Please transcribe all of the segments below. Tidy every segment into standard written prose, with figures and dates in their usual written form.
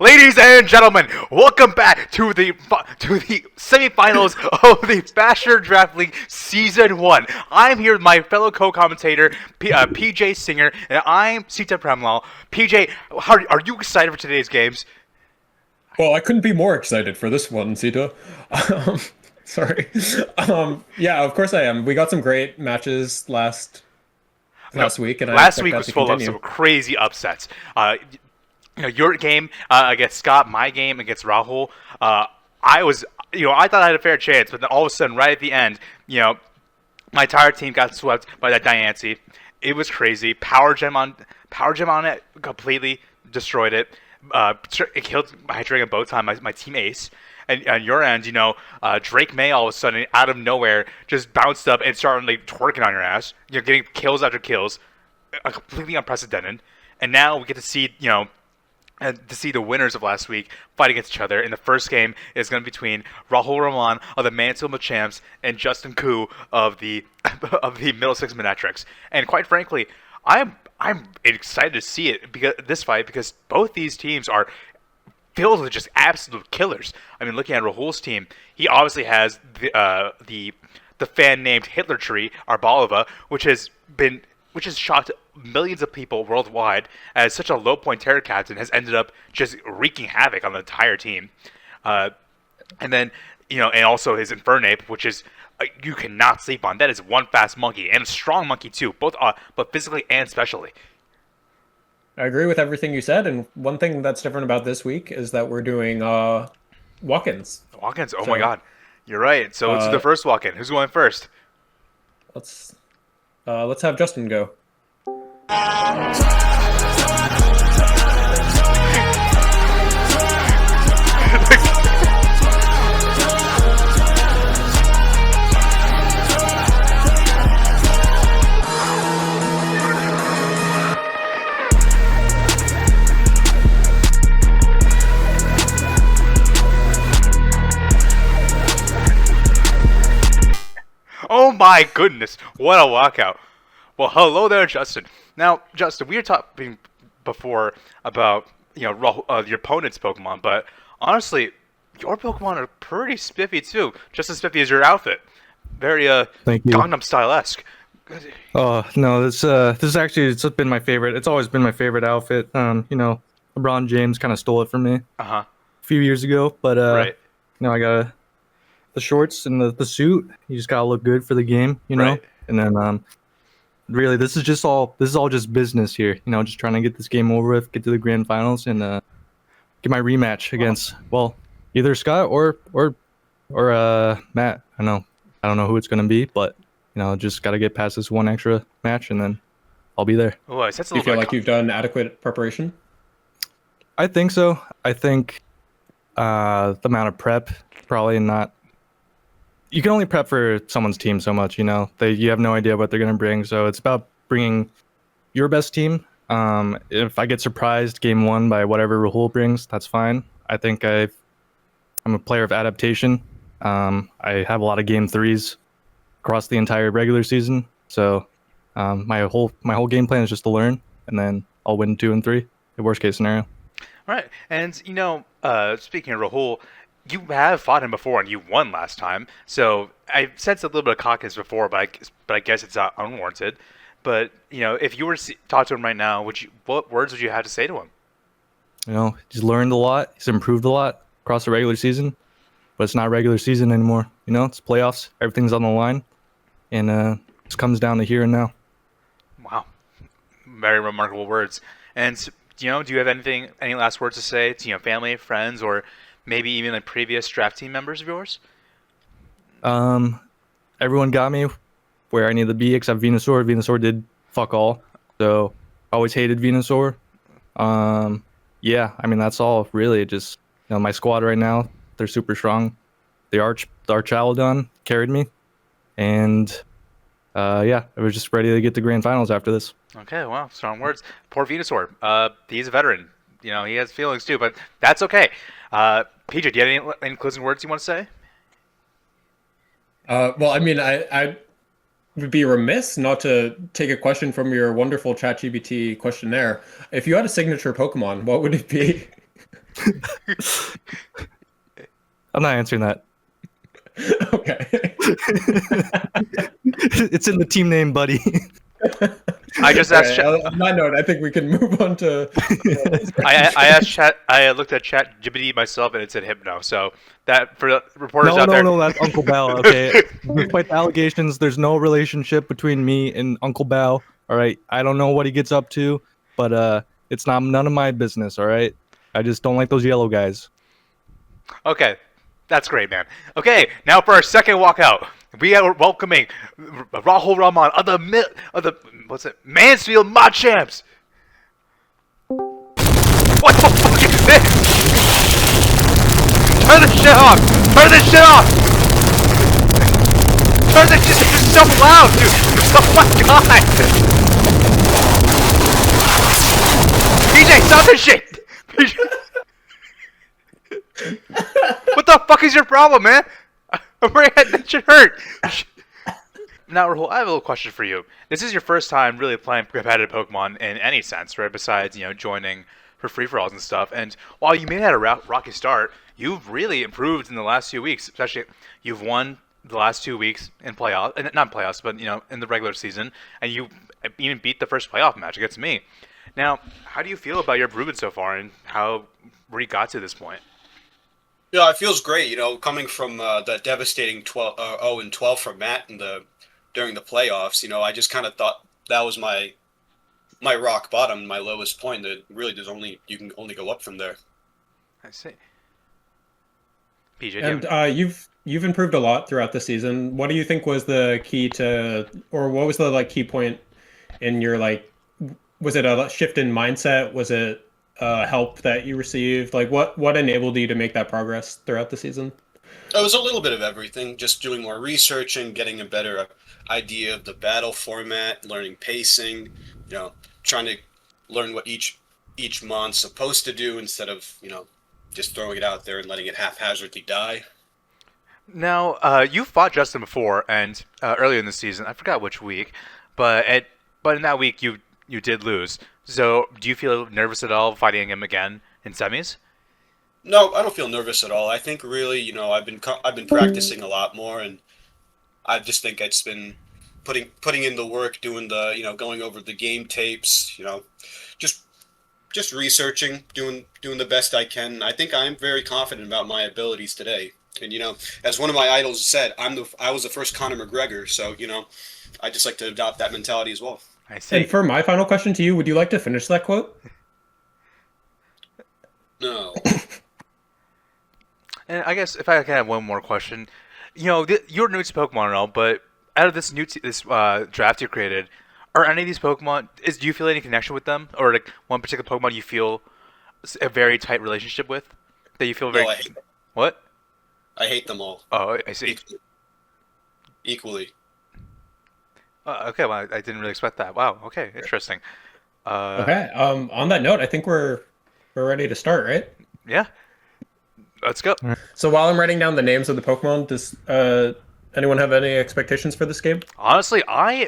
Ladies and gentlemen, welcome back to the semifinals of the Fasher Draft League Season 1. I'm here with my fellow co-commentator, PJ Singer, and I'm Sita Premlal. PJ, are you excited for today's games? Well, I couldn't be more excited for this one, Sita. Sorry. Yeah, of course I am. We got some great matches last week, and last week was full of some crazy upsets. Your game against Scott, my game against Rahul. I thought I had a fair chance, but then all of a sudden, right at the end, my entire team got swept by that Diancie. It was crazy. Power gem on it, completely destroyed it. It killed my Dragon both time, my team ace. And on your end, Drake May all of a sudden, out of nowhere, just bounced up and started twerking on your ass. Getting kills after kills, completely unprecedented. And now we get to see, the winners of last week fight against each other. And the first game is going to be between Rahul Rahman of the Mansfield Machamps and Justin Koo of the Middlesex Manectrics. And quite frankly, I'm excited to see it because both these teams are filled with just absolute killers. I mean, looking at Rahul's team, he obviously has the fan named Hitler Tree Arbalova, which has shocked millions of people worldwide as such a low point terror captain has ended up just wreaking havoc on the entire team. And then, and also his Infernape, which is you cannot sleep on. That is one fast monkey and a strong monkey too, both but physically and specially. I agree with everything you said, and one thing that's different about this week is that we're doing walk-ins. Walk-ins? Oh my god. You're right. So it's the first walk-in. Who's going first? Let's have Justin go. Oh my goodness, what a walkout. Well, hello there, Justin. Now, Justin, we were talking before about, your opponent's Pokemon, but honestly, your Pokemon are pretty spiffy too. Just as spiffy as your outfit. Very Thank you. Gangnam Style-esque. Oh, no, this is actually, it's been my favorite. It's always been my favorite outfit. LeBron James kind of stole it from me a few years ago, but right. I got the shorts and the suit. You just gotta look good for the game, Right. And then really, this is all just business here. Just trying to get this game over with, get to the grand finals, and get my rematch against either Scott or Matt. I don't know who it's gonna be, but just gotta get past this one extra match, and then I'll be there. Oh, Do you feel like you've done adequate preparation? I think so. I think the amount of prep probably not. You can only prep for someone's team so much, you have no idea what they're going to bring. So it's about bringing your best team. If I get surprised game one by whatever Rahul brings, that's fine. I think I'm a player of adaptation. I have a lot of game threes across the entire regular season. So my whole game plan is just to learn, and then I'll win 2 and 3. The worst case scenario. All right. And, speaking of Rahul, you have fought him before, and you won last time. So I sensed a little bit of cockiness before, but I guess it's unwarranted. But if you were to talk to him right now, what words would you have to say to him? He's learned a lot. He's improved a lot across the regular season, but it's not regular season anymore. It's playoffs. Everything's on the line, and it just comes down to here and now. Wow, very remarkable words. And do you have any last words to say to family, friends, or maybe even previous draft team members of yours? Everyone got me where I need to be except Venusaur. Venusaur did fuck all, so I always hated Venusaur. That's all really. Just my squad right now, they're super strong. The Archaludon carried me, and I was just ready to get to grand finals after this. Okay, wow, strong words. Poor Venusaur. He's a veteran. He has feelings too, but that's okay. PJ, do you have any closing words you want to say? I would be remiss not to take a question from your wonderful ChatGPT questionnaire. If you had a signature Pokemon, what would it be? I'm not answering that. Okay. It's in the team name, buddy. I just asked. On that note, I think we can move on to. I asked chat. I looked at Chat GPT myself, and it said hypno. So that for the reporters out there. No, that's Uncle Bao. Okay, despite the allegations, there's no relationship between me and Uncle Bao. All right, I don't know what he gets up to, but it's none of my business. All right, I just don't like those yellow guys. Okay, that's great, man. Okay, now for our second walkout, we are welcoming Rahul Rahman of the Mansfield Machamps. What the fuck is this? Turn this shit off! Turn this shit off! Turn this shit! This is so loud, dude! Oh my god! PJ, stop this shit! What the fuck is your problem, man? That should hurt. Now, Rahul, I have a little question for you. This is your first time really playing competitive Pokemon in any sense, right? Besides, joining for free-for-alls and stuff. And while you may have had a rocky start, you've really improved in the last few weeks. Especially, you've won the last 2 weeks in playoffs, not playoffs, but in the regular season, and you even beat the first playoff match against me. Now, how do you feel about your improvement so far, and where you got to this point? Yeah, it feels great. Coming from the devastating 0-12 from Matt during the playoffs. I just kind of thought that was my rock bottom, my lowest point. That really you can only go up from there. I see. PJ, and you've improved a lot throughout the season. What do you think was the key to, or what was the key point in your Was it a shift in mindset? Was it help that you received? What enabled you to make that progress throughout the season? It was a little bit of everything. Just doing more research and getting a better idea of the battle format, learning pacing. Trying to learn what each mon's supposed to do instead of just throwing it out there and letting it haphazardly die. Now, you fought Justin before, and earlier in the season, I forgot which week, but in that week you did lose. So, do you feel nervous at all fighting him again in semis? No, I don't feel nervous at all. I think really, I've been practicing a lot more, and I just think it's been putting in the work, doing the going over the game tapes, just researching, doing the best I can. I think I'm very confident about my abilities today. And as one of my idols said, I was the first Conor McGregor, so I just like to adopt that mentality as well. I see. And for my final question to you, would you like to finish that quote? No. And I guess if I can have one more question, you're new to Pokemon and all, but out of this draft you created, are any of these Pokemon? Do you feel any connection with them, or one particular Pokemon you feel a very tight relationship with? That you feel very. No, I hate them. What? I hate them all. Oh, I see. Equally. Okay, well, I didn't really expect that. Wow. Okay, interesting. Okay. On that note, I think we're ready to start, right? Yeah. Let's go. So while I'm writing down the names of the Pokemon, does anyone have any expectations for this game? Honestly, I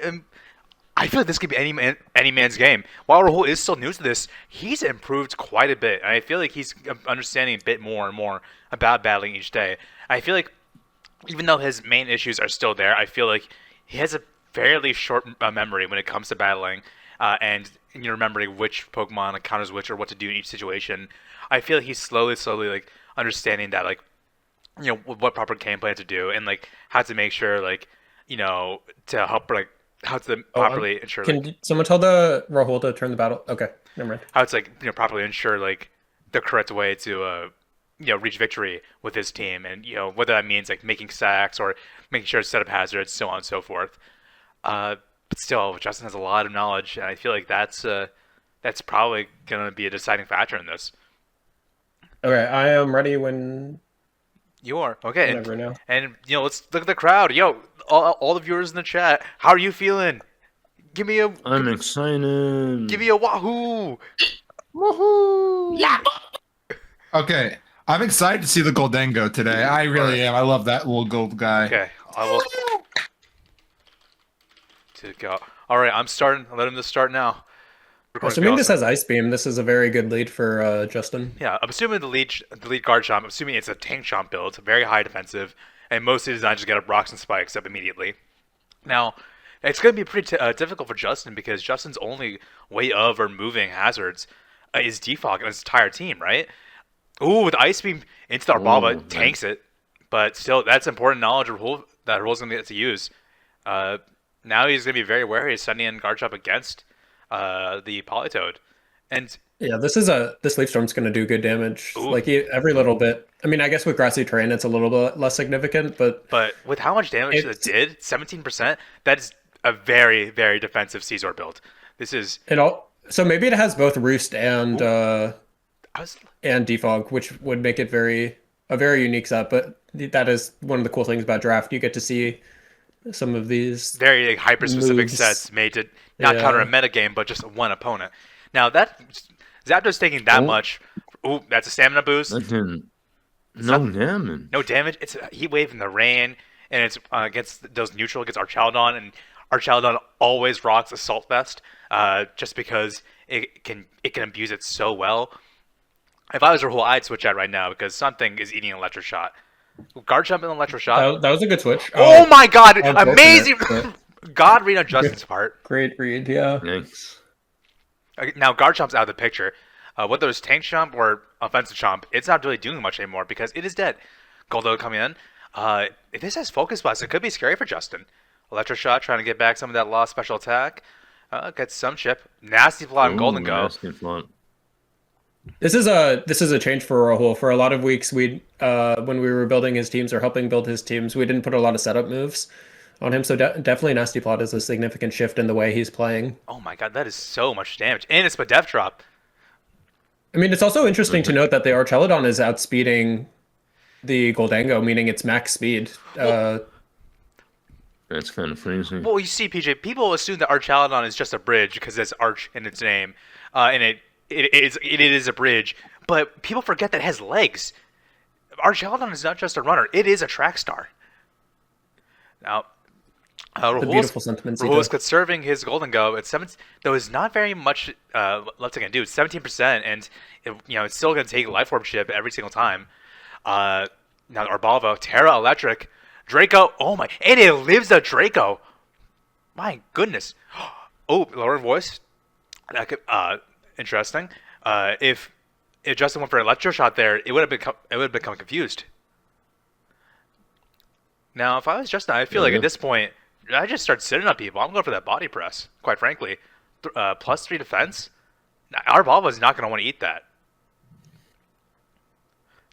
feel like this could be any man's game. While Rahul is still new to this, he's improved quite a bit. I feel like he's understanding a bit more and more about battling each day. I feel like even though his main issues are still there, I feel like he has a fairly short memory when it comes to battling and remembering which Pokemon counters which or what to do in each situation. I feel like he's slowly understanding that what proper game plan to do and how to make sure to help how to properly ensure. Can someone tell the Rahul to turn the battle? Okay, never mind. How it's properly ensure the correct way to reach victory with his team, and whether that means making sacks or making sure to set up hazards, so on and so forth. But still, Justin has a lot of knowledge, and I feel like that's probably going to be a deciding factor in this. Okay, I am ready when you are. Okay, now. And let's look at the crowd. All the viewers in the chat, how are you feeling? I'm excited. Give me a wahoo! Woohoo! Yeah. Okay, I'm excited to see the Goldengo today. I really am. I love that little gold guy. Okay, I will. To go. All right, I'm starting. I'll let him start now. Assuming this has Ice Beam, this is a very good lead for Justin. Yeah, I'm assuming the lead guard chomp, I'm assuming it's a tank chomp build, very high defensive, and most of the designs just get up rocks and spikes up immediately. Now, it's going to be pretty difficult for Justin because Justin's only way of or moving hazards is defog on his entire team, right? Ooh, with Ice Beam into the Arbava, tanks it. But still, that's important knowledge that Rahul's going to get to use. Now he's going to be very wary of sending in guard chomp against the Polytoad. And yeah, this Leaf Storm's going to do good damage. Ooh. Like every little bit. I mean, I guess with grassy terrain, it's a little bit less significant, but with how much damage it did, 17%, that is a very, very defensive Caesar build. This is so maybe it has both Roost and Defog, which would make it a very unique set. But that is one of the cool things about Draft. You get to see some of these very hyper-specific sets made to not counter a metagame, but just one opponent. Now that Zapdos taking that much, that's a stamina boost. No damage. No damage. It's a Heat Wave in the rain, and it's against those neutral against Archaludon, and Archaludon always rocks Assault Vest, just because it can abuse it so well. If I was Rahul, I'd switch out right now because something is eating Electro Shot. Guard jump and Electro Shot. That was a good switch. Oh my god! Amazing! God read on Justin's part. Great read, yeah. Thanks. Now Guard Chomp's out of the picture. Whether it's Tank Chomp or Offensive Chomp, it's not really doing much anymore because it is dead. Goldo coming in. If this has Focus Blast, it could be scary for Justin. Electro Shot trying to get back some of that lost special attack. Gets some chip. Nasty Plot and Golden Go. This is a change for Rahul. For a lot of weeks, when we were building his teams or helping build his teams, we didn't put a lot of setup moves on him. So definitely Nasty Plot is a significant shift in the way he's playing. Oh my god, that is so much damage. And it's a Death Drop. I mean, it's also interesting to note that the Archaludon is outspeeding the Goldango, meaning it's max speed. That's kind of crazy. Well, you see, PJ, people assume that Archaludon is just a bridge because it's Arch in its name, and it is a bridge. But people forget that it has legs. Archaludon is not just a runner; it is a track star. Now, the beautiful sentiments. Rahul is conserving his Golden Go at 7. Though it's not very much left it can do. It's 17%, and it's still going to take Life Orb chip every single time. Now Arbava, Terra Electric, Draco. Oh my! And it lives a Draco. My goodness. Oh, lower voice. That could interesting. If Justin went for an Electro Shot there, it would have become confused. Now, if I was Justin, I feel like at this point, I just start sitting on people. I'm going for that body press, quite frankly. +3 defense. Arbava is not going to want to eat that.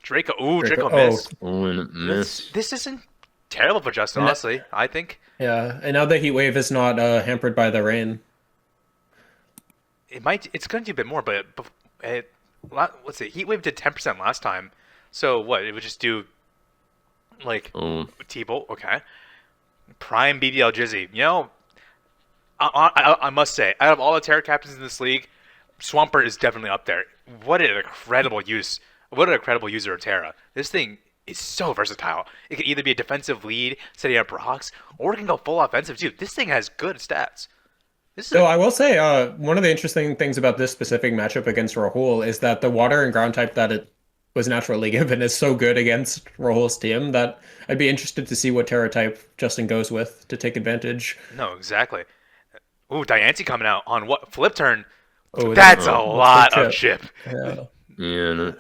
Draco. Ooh, Draco missed. Oh, and it missed. This isn't terrible for Justin, honestly. I think. Yeah, and now the Heat Wave is not hampered by the rain. It's going to do a bit more, but let's see. Heat Wave did 10% last time. So what? It would just do like T-Bolt. Okay. Prime BDL Jizzy. I must say, out of all the Terra captains in this league, Swampert is definitely up there. What an incredible use. What an incredible user of Terra. This thing is so versatile. It can either be a defensive lead, setting up rocks, or it can go full offensive too. This thing has good stats. So I will say, one of the interesting things about this specific matchup against Rahul is that the water and ground type that it was naturally given is so good against Rahul's team that I'd be interested to see what Terra type Justin goes with to take advantage. No, exactly. Ooh, Diancie coming out on what? Flip turn. Oh, that's a lot of chip. Yeah. Yeah.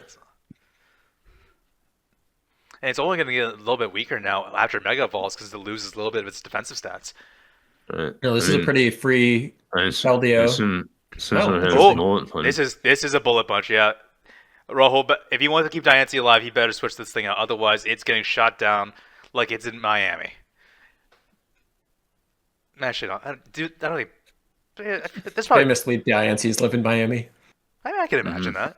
And it's only going to get a little bit weaker now after Mega Evolves because it loses a little bit of its defensive stats. Right. No, this is a pretty free LDO. This is a bullet punch, yeah. Rahul, but if you want to keep Diancie alive, you better switch this thing out. Otherwise, it's getting shot down like it's in Miami. Actually, I don't think... This probably... Famously, Diancie's live in Miami. I can imagine that.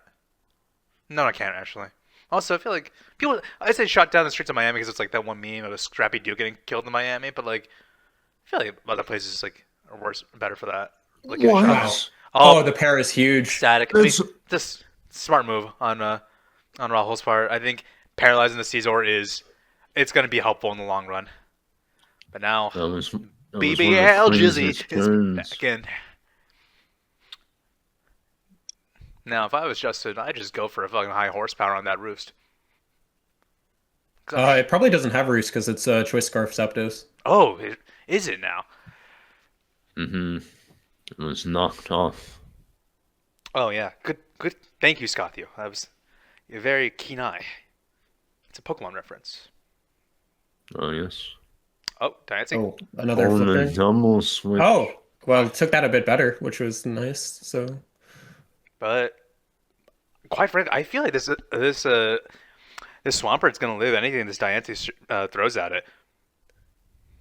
No, I can't, actually. Also, I feel like people... I say shot down the streets of Miami because it's like that one meme of a scrappy dude getting killed in Miami, but like... I feel like other places like are worse, better for that. Like wow. The pair is huge. Static. This smart move on Rahul's part. I think paralyzing the Caesar it's going to be helpful in the long run. But now BBL Jizzy is back in. Now, if I was Justin, I'd just go for a fucking high horsepower on that roost. 'Cause I'm It probably doesn't have roost because it's Choice Scarf Zapdos. Oh, is it now? Mm-hmm. It was knocked off. Oh yeah, good. Thank you, Scothio. That was a very keen eye. It's a Pokemon reference. Oh, yes. Oh, dancing. Oh, another Oh, flip the turn. double switch. Oh, well, it took that a bit better, which was nice. So But quite frankly, I feel like this Swampert's gonna live anything this Diancie throws at it.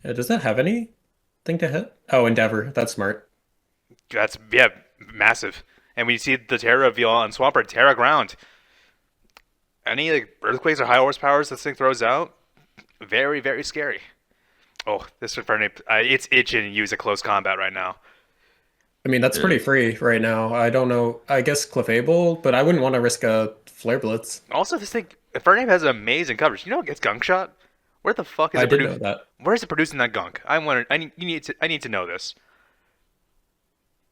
does that have anything to hit? Oh, Endeavor. That's smart. That's massive. And we see the Terra reveal on Swampert, Terra Ground. Any like earthquakes or high horsepowers this thing throws out, very, very scary. Oh, this Infernape, it's itching to use a close combat right now. I mean, that's pretty free right now. I don't know. I guess Clefable, but I wouldn't want to risk a Flare Blitz. Also, this thing, Infernape has amazing coverage. You know it gets gunk shot? Where the fuck is I it did know that. Where is it producing that gunk? I wonder. I need to know this.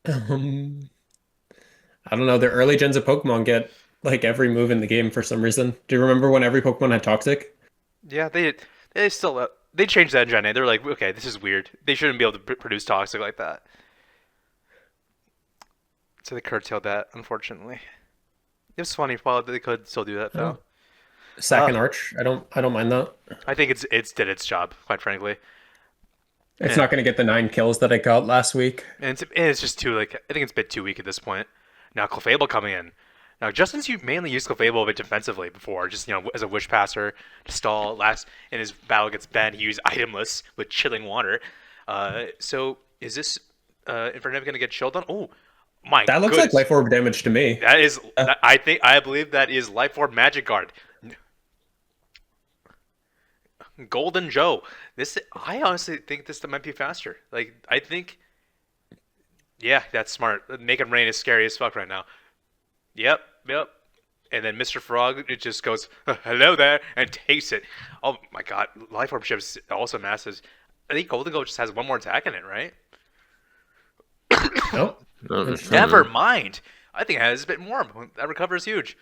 I don't know. The early gens of Pokemon get like every move in the game for some reason. Do you remember when every Pokemon had Toxic? Yeah, they still they changed that engine. They're like, okay, this is weird. They shouldn't be able to produce toxic like that. So they curtailed that, unfortunately. It's funny, while they could still do that though. Sack and Arch. I don't mind that. I think it's did its job, quite frankly. It's not going to get the 9 kills that I got last week. And it's just too I think it's a bit too weak at this point. Now Clefable coming in. Now Justin's mainly used Clefable a bit defensively before, just as a wish passer to stall. Last in his battle against Ben, he used itemless with chilling water. So is this Infernape gonna get chilled on? Oh my! That looks like Life Orb damage to me. That is, I believe that is Life Orb Magic Guard. Golden Joe. I honestly think this might be faster. Like, I think, yeah, that's smart. Make it rain is scary as fuck right now. Yep. And then Mr. Frog, it just goes, hello there, and takes it. Oh my god, Life Orb Ship's also massive. I think Golden Goat just has one more attack in it, right? Nope. Never mind. I think it has a bit more. That recover is huge.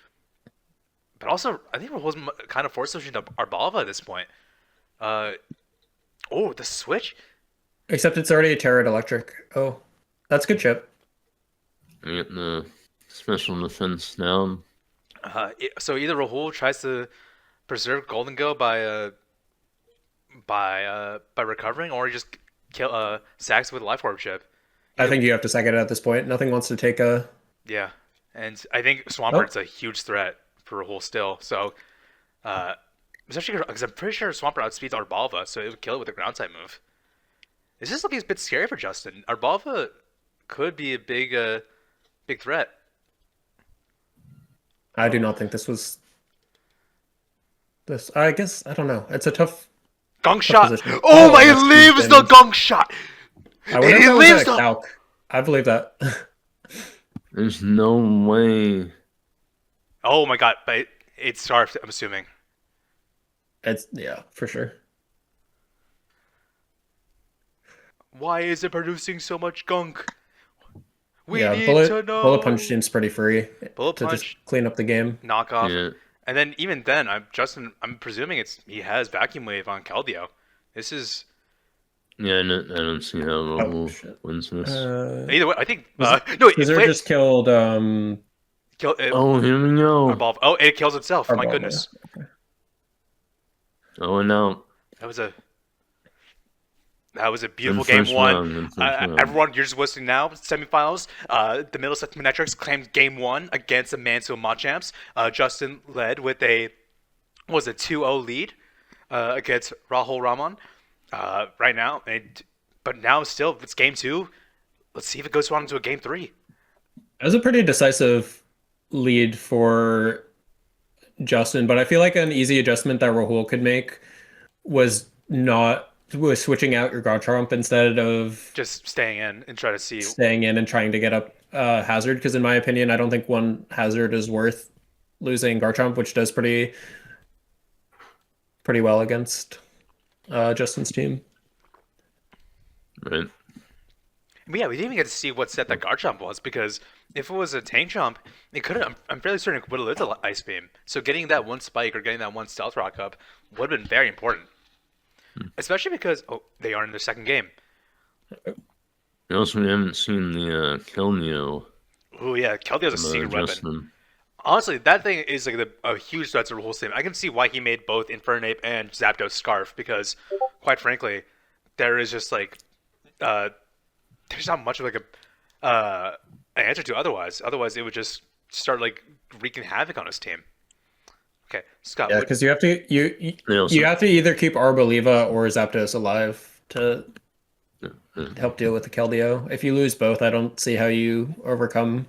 But also, I think it was kind of force switching to Arbalva at this point. Oh, the switch? Except it's already a Terra Electric. Oh, that's good chip. I get the special defense down. So either Rahul tries to preserve Golden Go by recovering, or he just sacks with a Life Orb chip. I think you have to sack it at this point. Nothing wants to take a... Yeah, and I think Swampert's a huge threat for Rahul still. So, especially because I'm pretty sure Swampert outspeeds Arbalva, so it would kill it with a ground type move. Is this looking a bit scary for Justin? Arbalva could be a big threat. I do not think this was... This. I guess, I don't know. It's a tough... Gunk shot! Position. Oh my, it that's leaves huge the damage. gunk shot! I wonder if It that was leaves a the... calc. I believe that. There's no way. Oh my god, but it's Scarf, I'm assuming. It's, yeah, for sure. Why is it producing so much gunk? We need to know. Bullet Punch seems pretty free Bullet to Punch, just clean up the game. knockoff. Yeah. And then even then, I'm presuming he has Vacuum Wave on Keldeo. This is... Yeah, I don't see how Rahul shit. wins this. Either way, I think... no, Wizard just killed... Oh, here we go. Arbalva. Oh, it kills itself. My Arbalva, goodness. yeah. Okay. Oh, and now. That was a beautiful In game first one. round, in first round. Everyone, you're just listening now. Semifinals. The Middlesex Manectrics claimed game one against the Mansfield Machamps. Justin led with a 2-0 lead against Rahul Rahman right now. But now still, it's game two. Let's see if it goes on into a game three. It was a pretty decisive lead for Justin, but I feel like an easy adjustment that Rahul could make was switching out your Garchomp instead of Just staying in and try to see. staying in and trying to get up Hazard, because in my opinion, I don't think one Hazard is worth losing Garchomp, which does pretty well against Justin's team. Right. Yeah, we didn't even get to see what set that guard jump was, because if it was a tank jump, it could have. I'm fairly certain it would have lived the ice beam. So getting that one spike or getting that one stealth rock up would have been very important, especially because they are in their second game. We also haven't seen the Kelneo. Oh yeah, Keldio's a secret weapon. Justin. Honestly, that thing is like a huge threat to the whole team. I can see why he made both Infernape and Zapdos Scarf, because, quite frankly, there is just like there's not much of like an answer to otherwise. Otherwise, it would just start like wreaking havoc on his team. Okay, Scott. Yeah, because you have to you have to either keep Arboliva or Zapdos alive to help deal with the Keldeo. If you lose both, I don't see how you overcome.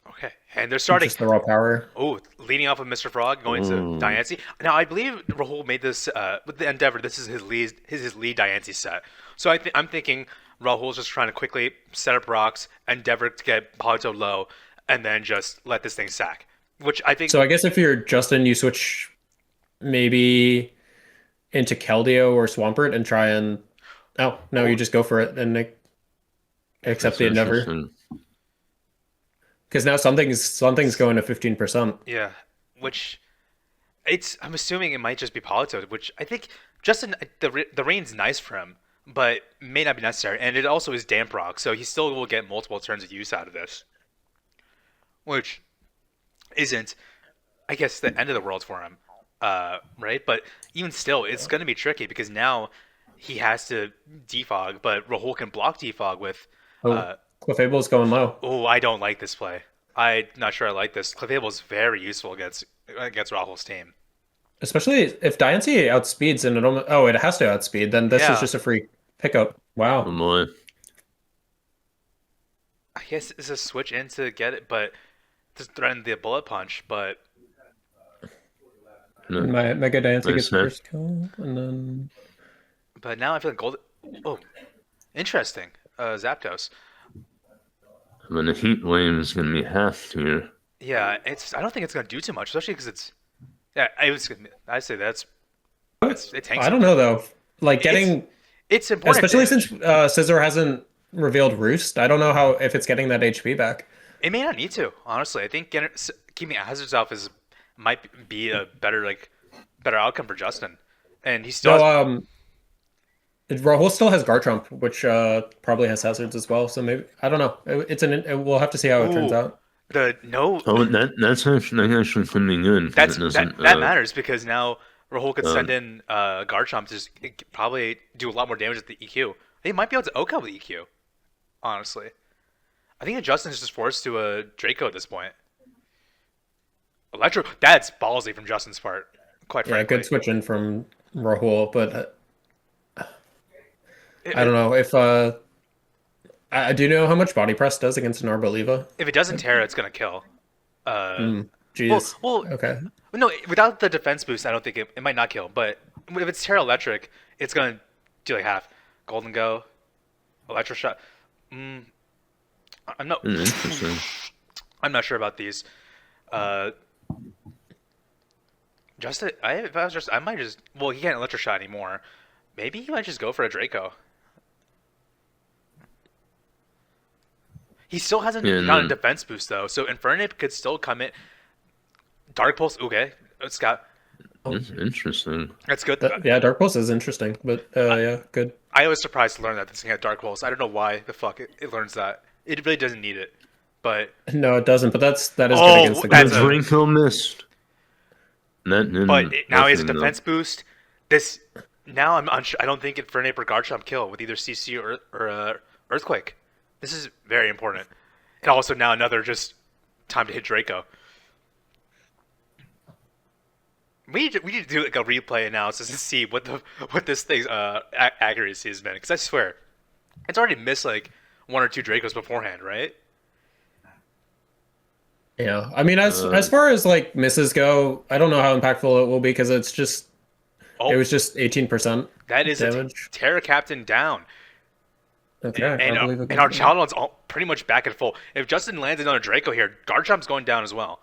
Okay, and they're starting Just the raw power. Oh, leading off of Mr. Frog, going to Diancie. Now, I believe Rahul made this with the Endeavor. This is his lead Diancie set. So I'm thinking Rahul's just trying to quickly set up rocks, Endeavor to get Polito low, and then just let this thing sack. Which I think. So I guess if you're Justin, you switch maybe into Keldeo or Swampert and try and. Oh no, you just go for it and accept the Endeavor. Because now something's going to 15%. Yeah, which I'm assuming it might just be Polito, which I think Justin the rain's nice for him, but may not be necessary, and it also is damp rock, so he still will get multiple turns of use out of this, which isn't, I guess, the end of the world for him, right? But even still, it's going to be tricky because now he has to defog, but Rahul can block defog with. Clefable is going low. Oh, I don't like this play. I'm not sure I like this. Clefable is very useful against Rahul's team. Especially if Diancie outspeeds and it has to outspeed, then this is just a free pickup. Wow. Oh boy. I guess it's a switch in to get it, but to threaten the bullet punch, but... My Mega Diancie gets first kill, and then... But now I feel like gold... Oh, interesting. Zapdos. I mean, the heat wave is going to be half here. Yeah, I don't think it's going to do too much, especially because it's... Yeah, I'd say it tanks. I don't know, though. Like, getting... It's important. Especially since Scissor hasn't revealed Roost. I don't know if it's getting that HP back. It may not need to, honestly. I think keeping Hazards off might be a better outcome for Justin. And he still... Rahul still has Garchomp, which probably has Hazards as well. So maybe, I don't know. We'll have to see how it turns out. That's actually could be good. That matters because now Rahul could send in Garchomp to just probably do a lot more damage with the EQ. They might be able to OHKO with EQ, honestly. I think that Justin is just forced to a Draco at this point. Electro, that's ballsy from Justin's part, quite frankly. Yeah, good switch in from Rahul, but I don't know if I do know how much body press does against an Arboliva. If it doesn't tear, it's gonna kill. Jeez. Well, okay. No, without the defense boost, I don't think it might not kill. But if it's Terra Electric, it's gonna do like half. Golden Go, Electro Shot. I'm not. Interesting. I'm not sure about these. Justin, I might just. Well, he can't Electro Shot anymore. Maybe he might just go for a Draco. He still hasn't gotten a defense boost though, so Infernape could still come in. Dark Pulse, okay, it's got. That's interesting. That's good. Dark Pulse is interesting, but yeah, good. I was surprised to learn that this thing had Dark Pulse. I don't know why the fuck it learns that. It really doesn't need it, but no, it doesn't. But that is good against the guy. Draco missed. But now he has a defense boost. Now I'm unsure. I don't think Infernape or Garchomp kill with either CC or Earthquake. This is very important. And also now another just time to hit Draco. We need to do like a replay analysis and see what this thing's accuracy has been. Because I swear, it's already missed like 1 or 2 Dracos beforehand, right? Yeah, I mean, as far as like misses go, I don't know how impactful it will be because it's just it was just 18%. That is damage. A Terra Captain down. Okay, and our Chaldon's all pretty much back and full. If Justin lands another Draco here, Garchomp's going down as well.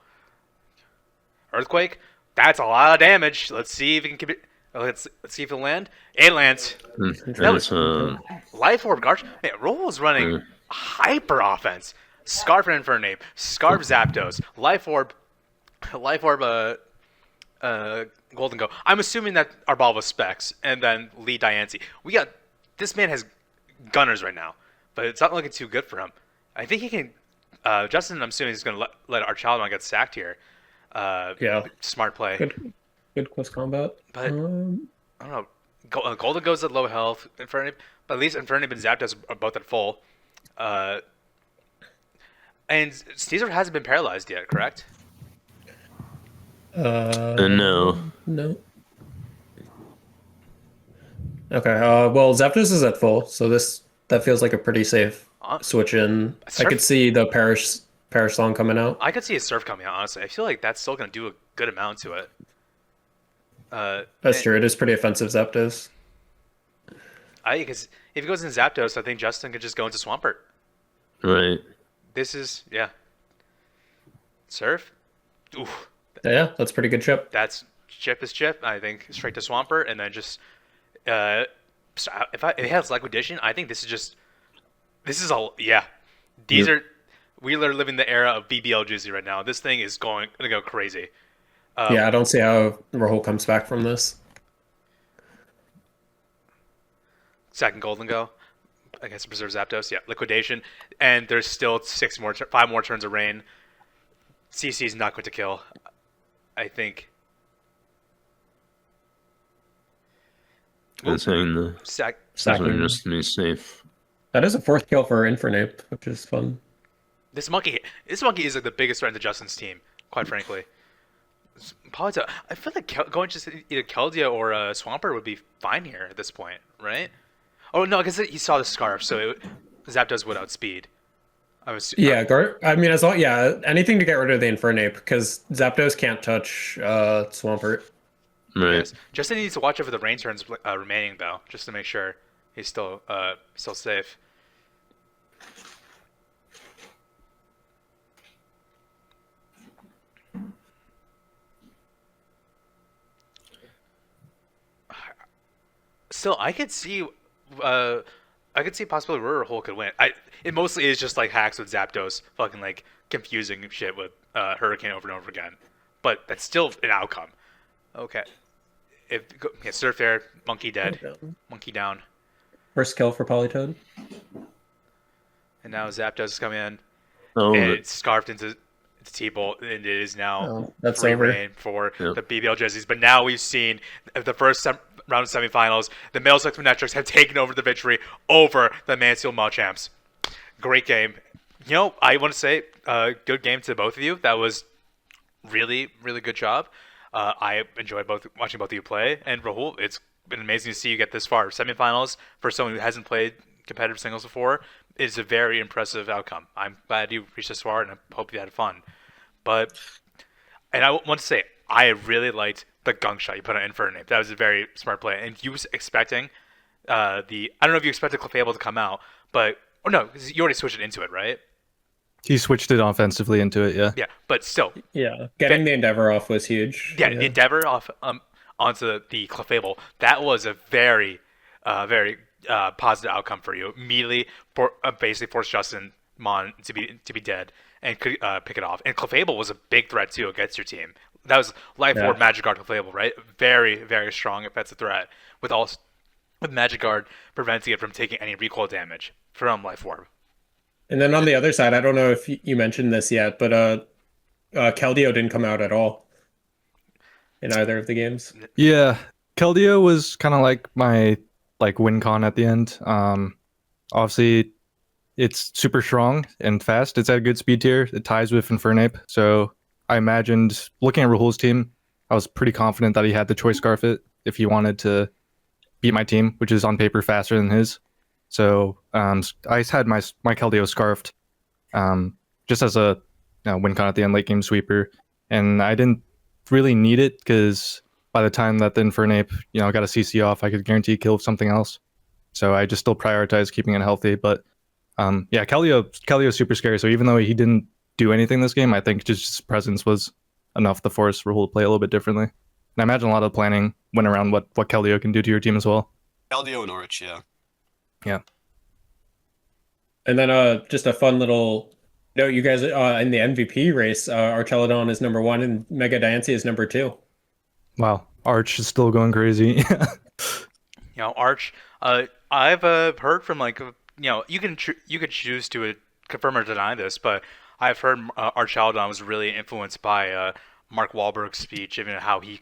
Earthquake, that's a lot of damage. Let's see if we can keep it. Let's see if it'll land. It lands. That was Life Orb Garch. Man, Rahul was running hyper offense. Scarf and Infernape, Scarf Zapdos, Life Orb, Golden Go. I'm assuming that our ball was Specs, and then Lee Diancie. This man has gunners right now, but it's not looking too good for him. I think he can. Justin, I'm assuming he's going to let our child get sacked here. Yeah. Smart play. Good close combat. But I don't know. Golden goes at low health. Infernape, but at least Infernape and Zapdos are both at full. And Caesar hasn't been paralyzed yet, correct? No. No. Okay. Well, Zapdos is at full, so that feels like a pretty safe switch in. I could see the Perish song coming out. I could see a Surf coming out. Honestly, I feel like that's still going to do a good amount to it. That's true. It is pretty offensive, Zapdos. Because if he goes in Zapdos, I think Justin could just go into Swampert. Right. This is Surf. Ooh. Yeah, that's pretty good chip. That's chip is chip. I think straight to Swampert, and then just if it has Liquidation, I think this is we are living the era of BBL Juicy right now. This thing is gonna go crazy. Yeah, I don't see how Rahul comes back from this. Second Golden Go, I guess preserve Zapdos. Yeah, Liquidation, and there's still 5 more turns of rain. CC is not going to kill. I think. I'm saying the Sacking. just to be safe. That is a 4th kill for Infernape, which is fun. This monkey is like the biggest threat to Justin's team, quite frankly. I feel like going just either Keldeo or Swampert would be fine here at this point, right? Oh no, because he saw the Scarf, so Zapdos would outspeed. Anything to get rid of the Infernape, because Zapdos can't touch Swampert. Right. Yes. Justin needs to watch over the rain turns remaining, though, just to make sure he's still safe. Still, I could see possibly Hole could win. It mostly is just like hacks with Zapdos, fucking like confusing shit with Hurricane over and over again. But that's still an outcome. Okay. Surf there, Monkey dead, Monkey down. First kill for Politoed. And now Zapdos is coming in. Oh, and it's scarfed into T-Bolt, and it is now that's free over. reign for the BBL jerseys. But now we've seen the first round of semifinals. The Middlesex Manectrics have taken over the victory over the Mansfield Machamps. Great game. I want to say good game to both of you. That was really, really good job. I enjoyed watching both of you play. And Rahul, it's been amazing to see you get this far. Semifinals for someone who hasn't played competitive singles before is a very impressive outcome. I'm glad you reached this far, and I hope you had fun. And I want to say, I really liked the gunk shot you put on Infernape. That was a very smart play. And you was expecting I don't know if you expected Clefable to come out, but you already switched it into it, right? He switched it offensively into it, yeah. Yeah, but still. Yeah, getting the Endeavor off was huge. Yeah, the Endeavor off onto the Clefable. That was a very, very positive outcome for you. Immediately, basically forced Justin Mon to be dead and could pick it off. And Clefable was a big threat too against your team. That was Life Orb Magic Guard Clefable, right? Very, very strong if that's a threat. With Magic Guard preventing it from taking any recoil damage from Life Orb. And then on the other side, I don't know if you mentioned this yet, but Keldeo didn't come out at all in either of the games. Yeah, Keldeo was kind of like my win con at the end. Obviously, it's super strong and fast. It's at a good speed tier. It ties with Infernape. So I imagined, looking at Rahul's team, I was pretty confident that he had the choice scarf it if he wanted to beat my team, which is on paper faster than his. So I had my Keldeo scarfed just as a win con at the end, late game sweeper. And I didn't really need it because by the time that the Infernape got a CC off, I could guarantee kill something else. So I just still prioritized keeping it healthy. But Keldeo super scary. So even though he didn't do anything this game, I think just his presence was enough to force Rahul to play a little bit differently. And I imagine a lot of the planning went around what Keldeo can do to your team as well. Keldeo and Orich, yeah. Yeah. And then just a fun little note, you guys in the MVP race, Archelodon is number 1 and Mega Diancie is number 2. Wow. Arch is still going crazy. Arch, I've heard from you can choose to confirm or deny this, but I've heard Arch Aldon was really influenced by Mark Wahlberg's speech, even how he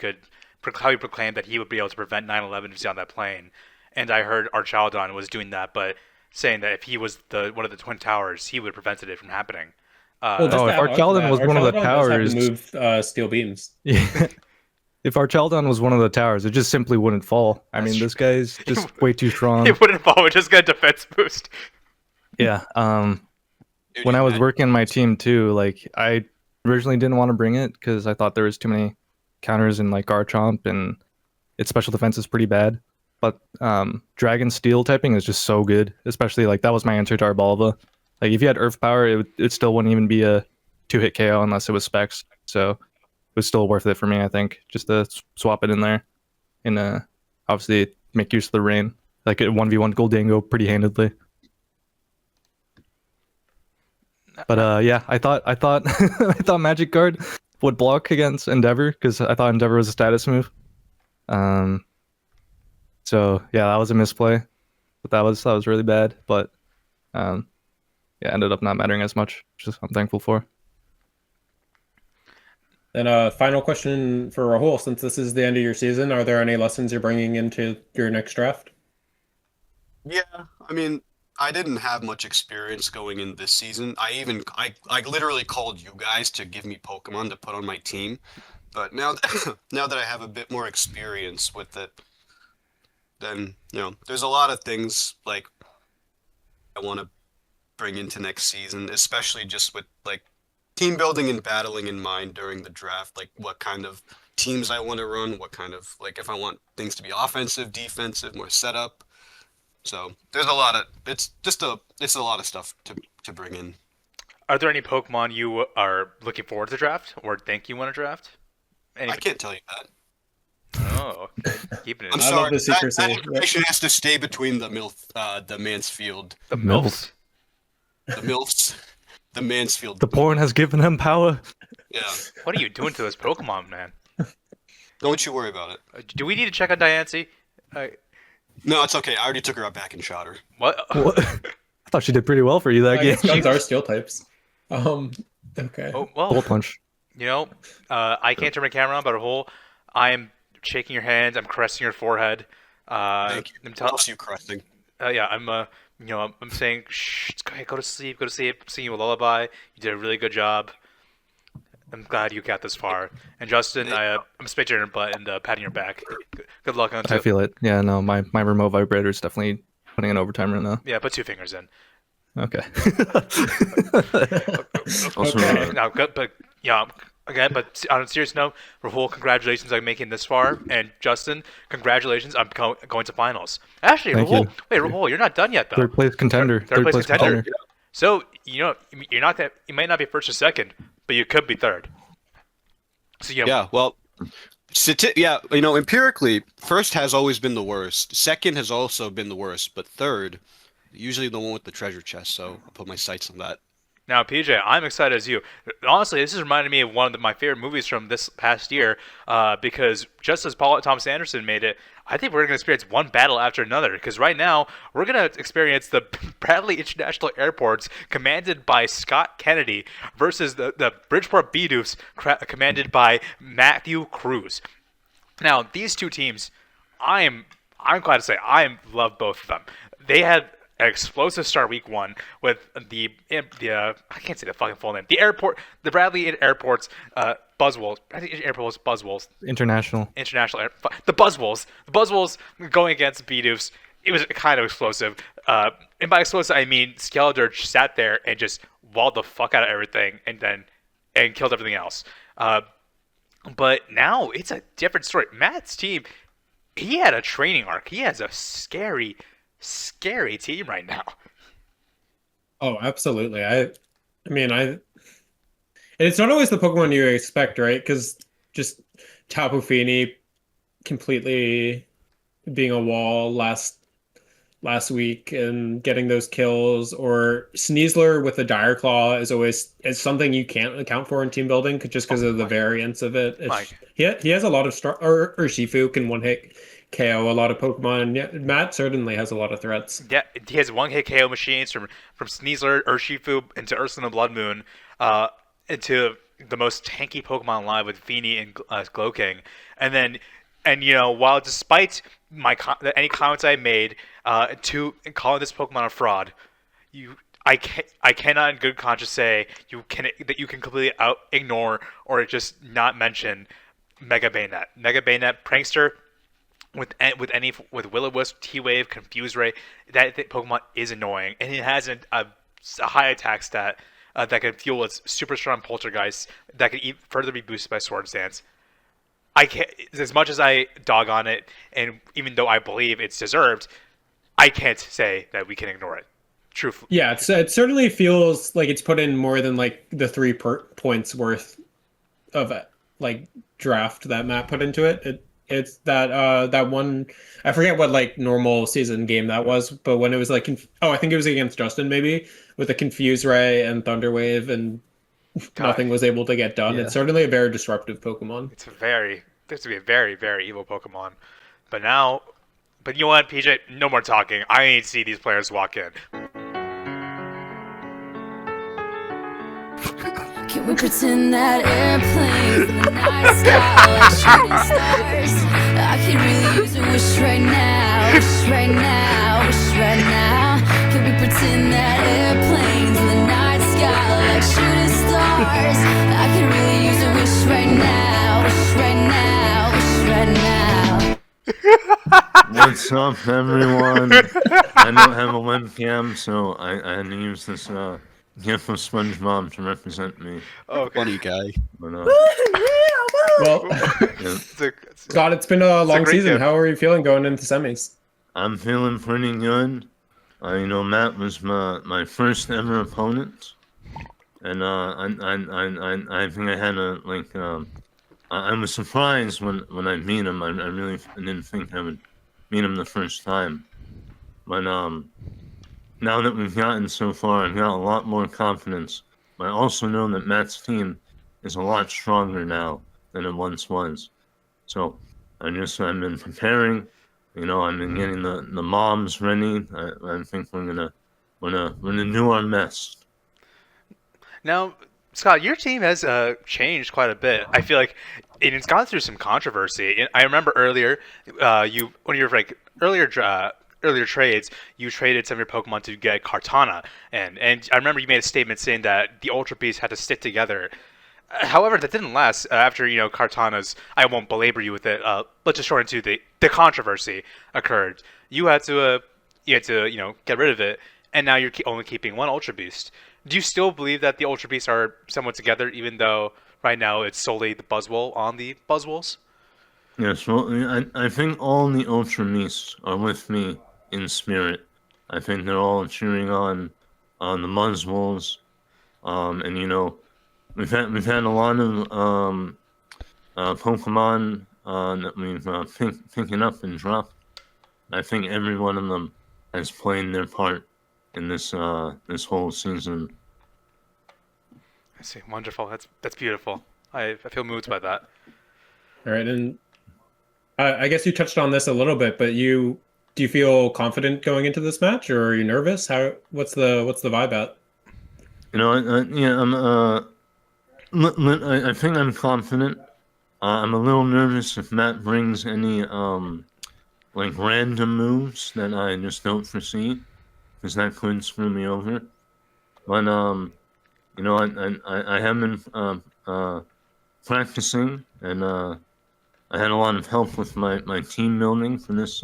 proclaimed that he would be able to prevent 9/11 if he's on that plane. And I heard Arch Aldon was doing that, but saying that if he was one of the Twin Towers, he would have prevented it from happening. Well, if Archelodon was one of the towers, move steel beams. Yeah. If Archelodon was one of the towers, it just simply wouldn't fall. I mean, this guy's just way too strong. It wouldn't fall. It just got a defense boost. Yeah. When I was working my team too, like I originally didn't want to bring it because I thought there was too many counters in like Garchomp and its special defense is pretty bad. But Dragon Steel typing is just so good, especially like that was my answer to Arbalva. Like if you had Earth Power, it still wouldn't even be a 2-hit KO unless it was Specs. So it was still worth it for me, I think, just to swap it in there and obviously make use of the rain. Like it 1v1 Goldango pretty handedly. But yeah, I thought I thought Magic Guard would block against Endeavor because I thought Endeavor was a status move. So yeah, that was a misplay, but that was really bad. But yeah, ended up not mattering as much, which I'm thankful for. Then final question for Rahul, since this is the end of your season, are there any lessons you're bringing into your next draft? Yeah, I mean, I didn't have much experience going in this season. I literally called you guys to give me Pokemon to put on my team. But now that I have a bit more experience with it, then, there's a lot of things like I want to bring into next season, especially just with like team building and battling in mind during the draft, like what kind of teams I want to run, what kind of like if I want things to be offensive, defensive, more setup. So there's a lot of stuff to bring in. Are there any Pokemon you are looking forward to draft or think you want to draft? I can't tell you that. Oh, okay. Keeping it. I'm sorry. That information has to stay between the Mansfield. The MILFs. The MILFs. The Mansfield. The porn has given him power. Yeah. What are you doing to this Pokemon, man? Don't you worry about it. Do we need to check on Diancie? No, it's okay. I already took her out back and shot her. What? I thought she did pretty well for you that game. Guns are steel types. Okay. Oh, well, Bullet punch. I can't turn my camera on, but I am shaking your hands. I'm caressing your forehead. Thank you. What else are you caressing? Yeah, I'm saying, shh, go to sleep. I'm singing you a lullaby. You did a really good job. I'm glad you got this far. And Justin, I'm spitting your butt and patting your back. Good luck on it. I feel it. Yeah, no, my remote vibrator is definitely putting in overtime right now. Yeah, put 2 fingers in. Okay. Also, Okay. Now, good, but yeah, again, but on a serious note, Rahul, congratulations on making this far, and Justin, congratulations on going to finals. Actually, Thank Rahul, you. wait, Rahul, you're not done yet though. Third place contender. Third place contender. So you might not be first or second, but you could be third. So Yeah, well, empirically, first has always been the worst. Second has also been the worst, but third, usually the one with the treasure chest. So I'll put my sights on that. Now, PJ, I'm excited as you. Honestly, this has reminded me of one of my favorite movies from this past year because just as Paul Thomas Anderson made it, I think we're going to experience one battle after another because right now we're going to experience the Bradley International Airports commanded by Scott Kennedy versus the Bridgeport Bidoofs commanded by Matthew Cruz. Now, these two teams, I'm glad to say I love both of them. They had an explosive start week 1 with the I can't say the fucking full name. The Bradley Airports Buzzwoles. I think Airports Buzzwoles. International. The Buzzwoles going against Bidoofs. It was kind of explosive. And by explosive, I mean Skeletor sat there and just walled the fuck out of everything and killed everything else. But now it's a different story. Matt's team, he had a training arc. He has a scary team right now. Oh, absolutely. I mean, and it's not always the Pokemon you expect, right? Because just Tapu Fini, completely being a wall last week and getting those kills, or Sneasler with the Dire Claw is something you can't account for in team building just because of the variance of it. Mike. He has a lot of or Shifu can one hit KO a lot of Pokemon. Yeah, Matt certainly has a lot of threats. Yeah, he has one hit KO machines from Sneasler, Urshifu, into Ursula Blood Moon, into the most tanky Pokemon alive with Feeny and Glowking, and while despite any comments I made to calling this Pokemon a fraud, I cannot in good conscience say that you can completely ignore or just not mention Mega Bayonet. Mega Bayonet Prankster with Will-O-Wisp, T-Wave, Confuse Ray, that Pokemon is annoying, and it has a high attack stat that can fuel its super strong Poltergeist that can further be boosted by Swords Dance. I can't, as much as I dog on it, and even though I believe it's deserved, I can't say that we can ignore it. Truthfully. Yeah, it certainly feels like it's put in more than like the 3 points worth of like draft that Matt put into it. It's that one, I forget what like normal season game that was, but when it was like I think it was against Justin maybe with the Confuse Ray and Thunder Wave and nothing was able to get done. Yeah. It's certainly a very disruptive Pokemon. It's this to be a very, very evil Pokemon. But you know what, PJ? No more talking. I need to see these players walk in. Can we pretend that airplanes in the night sky like shooting stars? I could really use a wish right now, wish right now, wish right now. Can we pretend that airplanes in the night sky like shooting stars? I could really use a wish right now, wish right now, wish right now. What's up, everyone? I don't have a webcam, so I had to use this GIF of SpongeBob to represent me. Okay. Funny guy. But, Well, yeah, Scott, it's been a long great season. gift. How are you feeling going into semis? I'm feeling pretty good. Matt was my first ever opponent, and I think I had I was surprised when I meet him. I really didn't think I would meet him the first time, but now that we've gotten so far, I've got a lot more confidence. But I also know that Matt's team is a lot stronger now than it once was. So I've been preparing. I've been getting the mobs ready. I think we're gonna do our best. Now, Scott, your team has changed quite a bit. I feel like it's gone through some controversy. I remember earlier, earlier trades, you traded some of your Pokemon to get Kartana, and I remember you made a statement saying that the Ultra Beasts had to stick together. However, that didn't last after Kartana's. I won't belabor you with it. Let's just short into the controversy occurred. You had to get rid of it, and now you're only keeping one Ultra Beast. Do you still believe that the Ultra Beasts are somewhat together, even though right now it's solely the Buzzwole on the Buzzwoles? Yes, well, I think all the Ultra Beasts are with me in spirit. I think they're all cheering on the Buzzwoles, and we've had a lot of Pokemon that we've picking up and dropped. I think every one of them has played their part in this whole season. I see. Wonderful. That's beautiful. I feel moved by that. All right, and I guess you touched on this a little bit, but do you feel confident going into this match, or are you nervous? What's the vibe at? I think I'm confident. I'm a little nervous if Matt brings any random moves that I just don't foresee, because that could screw me over. But I have been practicing, and I had a lot of help with my team building for this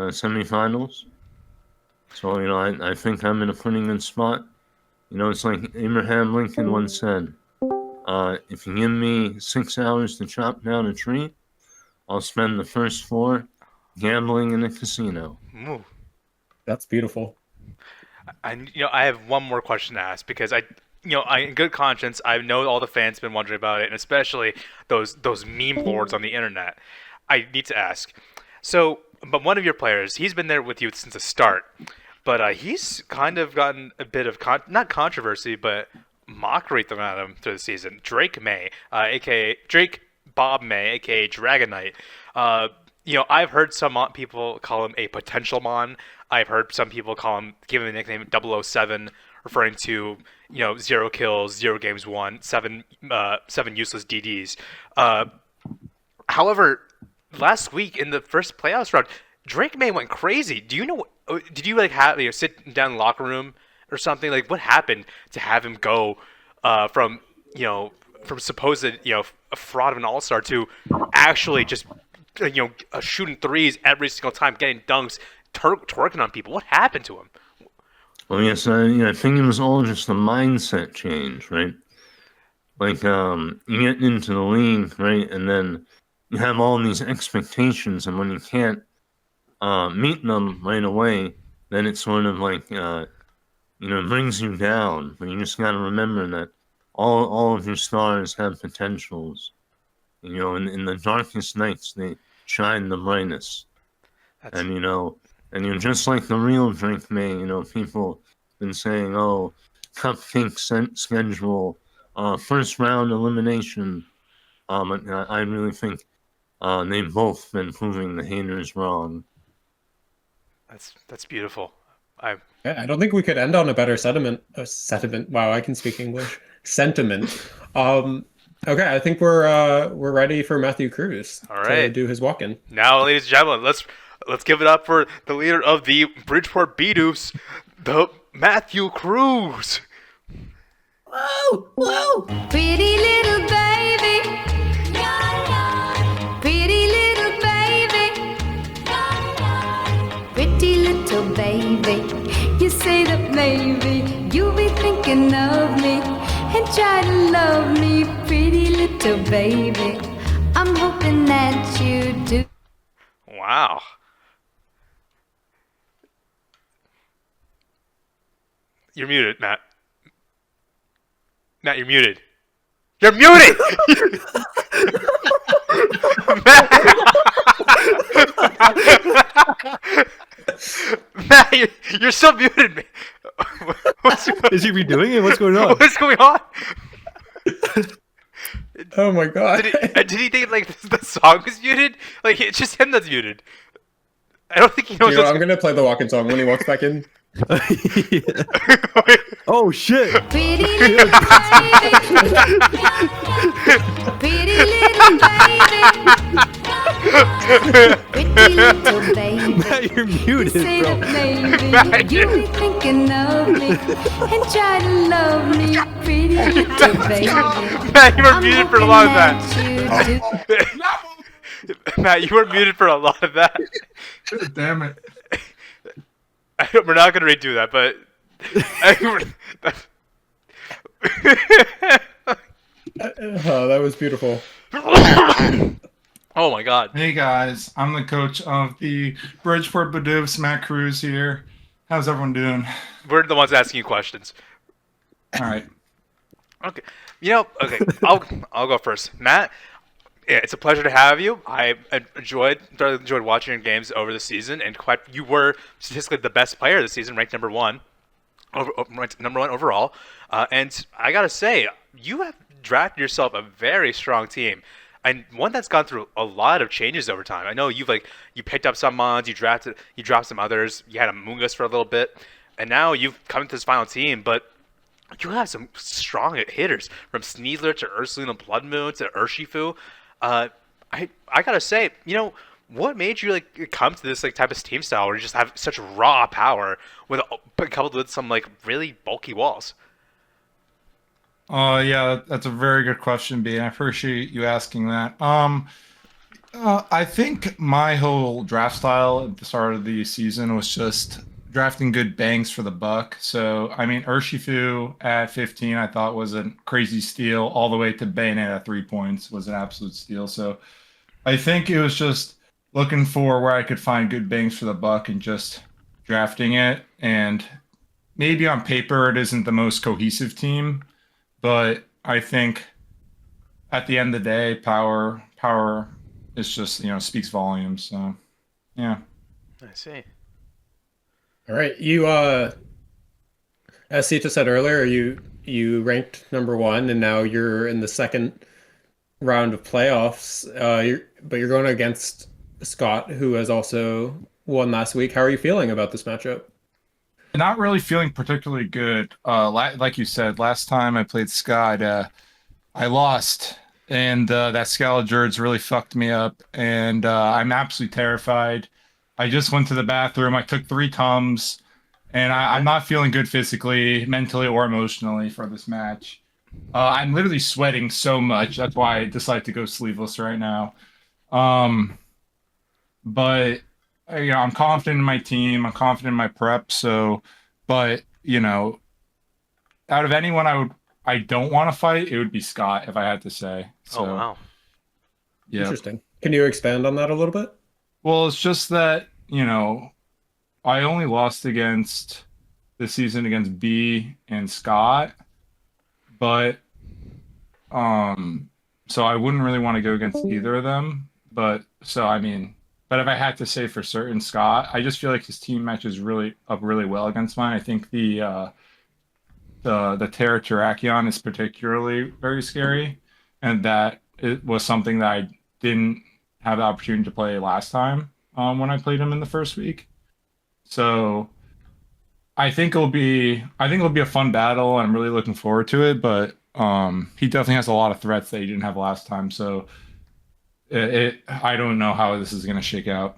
semifinals. So I think I'm in a pretty good spot. It's like Abraham Lincoln once said, if you give me 6 hours to chop down a tree, I'll spend the first 4 gambling in a casino. Ooh. That's beautiful. I have one more question to ask, because in good conscience, I know all the fans have been wondering about it, and especially those meme lords on the internet. I need to ask. So, but one of your players, he's been there with you since the start, but he's kind of gotten a bit of not controversy, but mockery thrown at him through the season. Drake May, aka Drake Bob May, aka Dragon Knight. I've heard some people call him a potential mon. I've heard some people give him the nickname 007, referring to 0 kills, 0 games won, 7 useless DDs. However, last week in the first playoffs round, Drake May went crazy. Do you know? Did you sit down in the locker room or something? Like, what happened to have him go from supposed a fraud of an all-star to actually just shooting threes every single time, getting dunks, twerking on people? What happened to him? Well, yes, I think it was all just a mindset change, right? Like, you get into the league, right, and then you have all these expectations, and when you can't meet them right away, then it sort of like, brings you down. But you just got to remember that all of your stars have potentials. In the darkest nights, they shine the brightest. And you're just like the real Drake May. People been saying, "Oh, cupcake schedule, first round elimination." I really think they've both been proving the haters wrong. That's beautiful. I don't think we could end on a better sentiment. Wow, I can speak English. Sentiment. Okay, I think we're ready for Matthew Cruz to do his walk-in. Now, ladies and gentlemen, let's give it up for the leader of the Bridgeport Bidoofs, the Matthew Cruz. Whoa, whoa, pretty little baby, pretty little baby, pretty little baby. You say that maybe you'll be thinking of me and try to love me, pretty little baby. I'm hoping that you do. Wow. You're muted, Matt. Matt, you're muted. You're muted! Matt, you're still muted, man. Is he redoing it? What's going on? What's going on? Oh my god. Did he think the song was muted? Like, it's just him that's muted. I don't think he knows. I'm gonna play the walk-in song when he walks back in. Oh shit! Pretty little baby, pretty little baby, pretty little baby. Matt, you're muted, Say bro. that maybe you'll be thinking of me and try to love me, pretty little baby. Matt, you were muted for a lot of that. that. Matt, you were muted for a lot of that. Damn it. We're not going to redo that, but... That was beautiful. Oh my god. Hey guys, I'm the coach of the Bridgeport Bidoofs, Matt Cruz here. How's everyone doing? We're the ones asking you questions. All right. Okay. Okay, I'll go first. Matt, yeah, it's a pleasure to have you. I enjoyed watching your games over the season, and you were statistically the best player this season, ranked number one overall. And I gotta say, you have drafted yourself a very strong team, and one that's gone through a lot of changes over time. I know you picked up some mons, you dropped some others. You had a Mungus for a little bit, and now you've come to this final team, but you have some strong hitters from Sneasler to Ursulina Bloodmoon to Urshifu. I gotta say, what made you come to this type of team style where you just have such raw power coupled with some really bulky walls? Yeah, that's a very good question, B. I appreciate you asking that. I think my whole draft style at the start of the season was just drafting good bangs for the buck. So, I mean, Urshifu at 15, I thought was a crazy steal. All the way to Bayonet at 3 points was an absolute steal. So, I think it was just looking for where I could find good bangs for the buck and just drafting it. And maybe on paper it isn't the most cohesive team, but I think at the end of the day, power is just, speaks volumes. So yeah. I see. All right, you as Sita said earlier, you ranked number 1, and now you're in the second round of playoffs. But you're going against Scott, who has also won last week. How are you feeling about this matchup? Not really feeling particularly good. Like you said, last time I played Scott, I lost, and that Scaligerd's really fucked me up, and I'm absolutely terrified. I just went to the bathroom. I took 3 Tums, and I'm not feeling good physically, mentally, or emotionally for this match. I'm literally sweating so much. That's why I decided to go sleeveless right now. But I'm confident in my team. I'm confident in my prep. So, but out of anyone I don't want to fight, it would be Scott if I had to say. So, Oh wow. yeah. Interesting. Can you expand on that a little bit? Well, it's just that, I only lost this season against B and Scott, but so I wouldn't really want to go against either of them. But but if I had to say for certain Scott, I just feel like his team matches really up really well against mine. I think the Terra Terrakion is particularly very scary, and that it was something that I didn't have the opportunity to play last time when I played him in the first week. So I think it'll be a fun battle. I'm really looking forward to it, but he definitely has a lot of threats that he didn't have last time. So I don't know how this is going to shake out.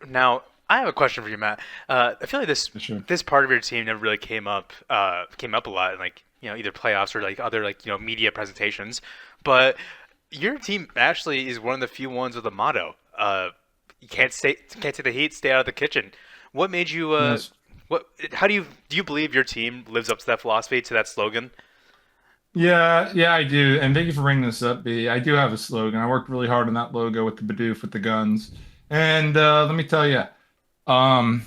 Now, I have a question for you, Matt. I feel like Sure. this part of your team never really came up a lot in either playoffs or other media presentations. But your team actually is one of the few ones with a motto. You can't take the heat, stay out of the kitchen. What made you Yes. how do you believe your team lives up to that philosophy, to that slogan? Yeah, I do. And thank you for bringing this up, B. I do have a slogan. I worked really hard on that logo with the Bidoof with the guns. And let me tell you, I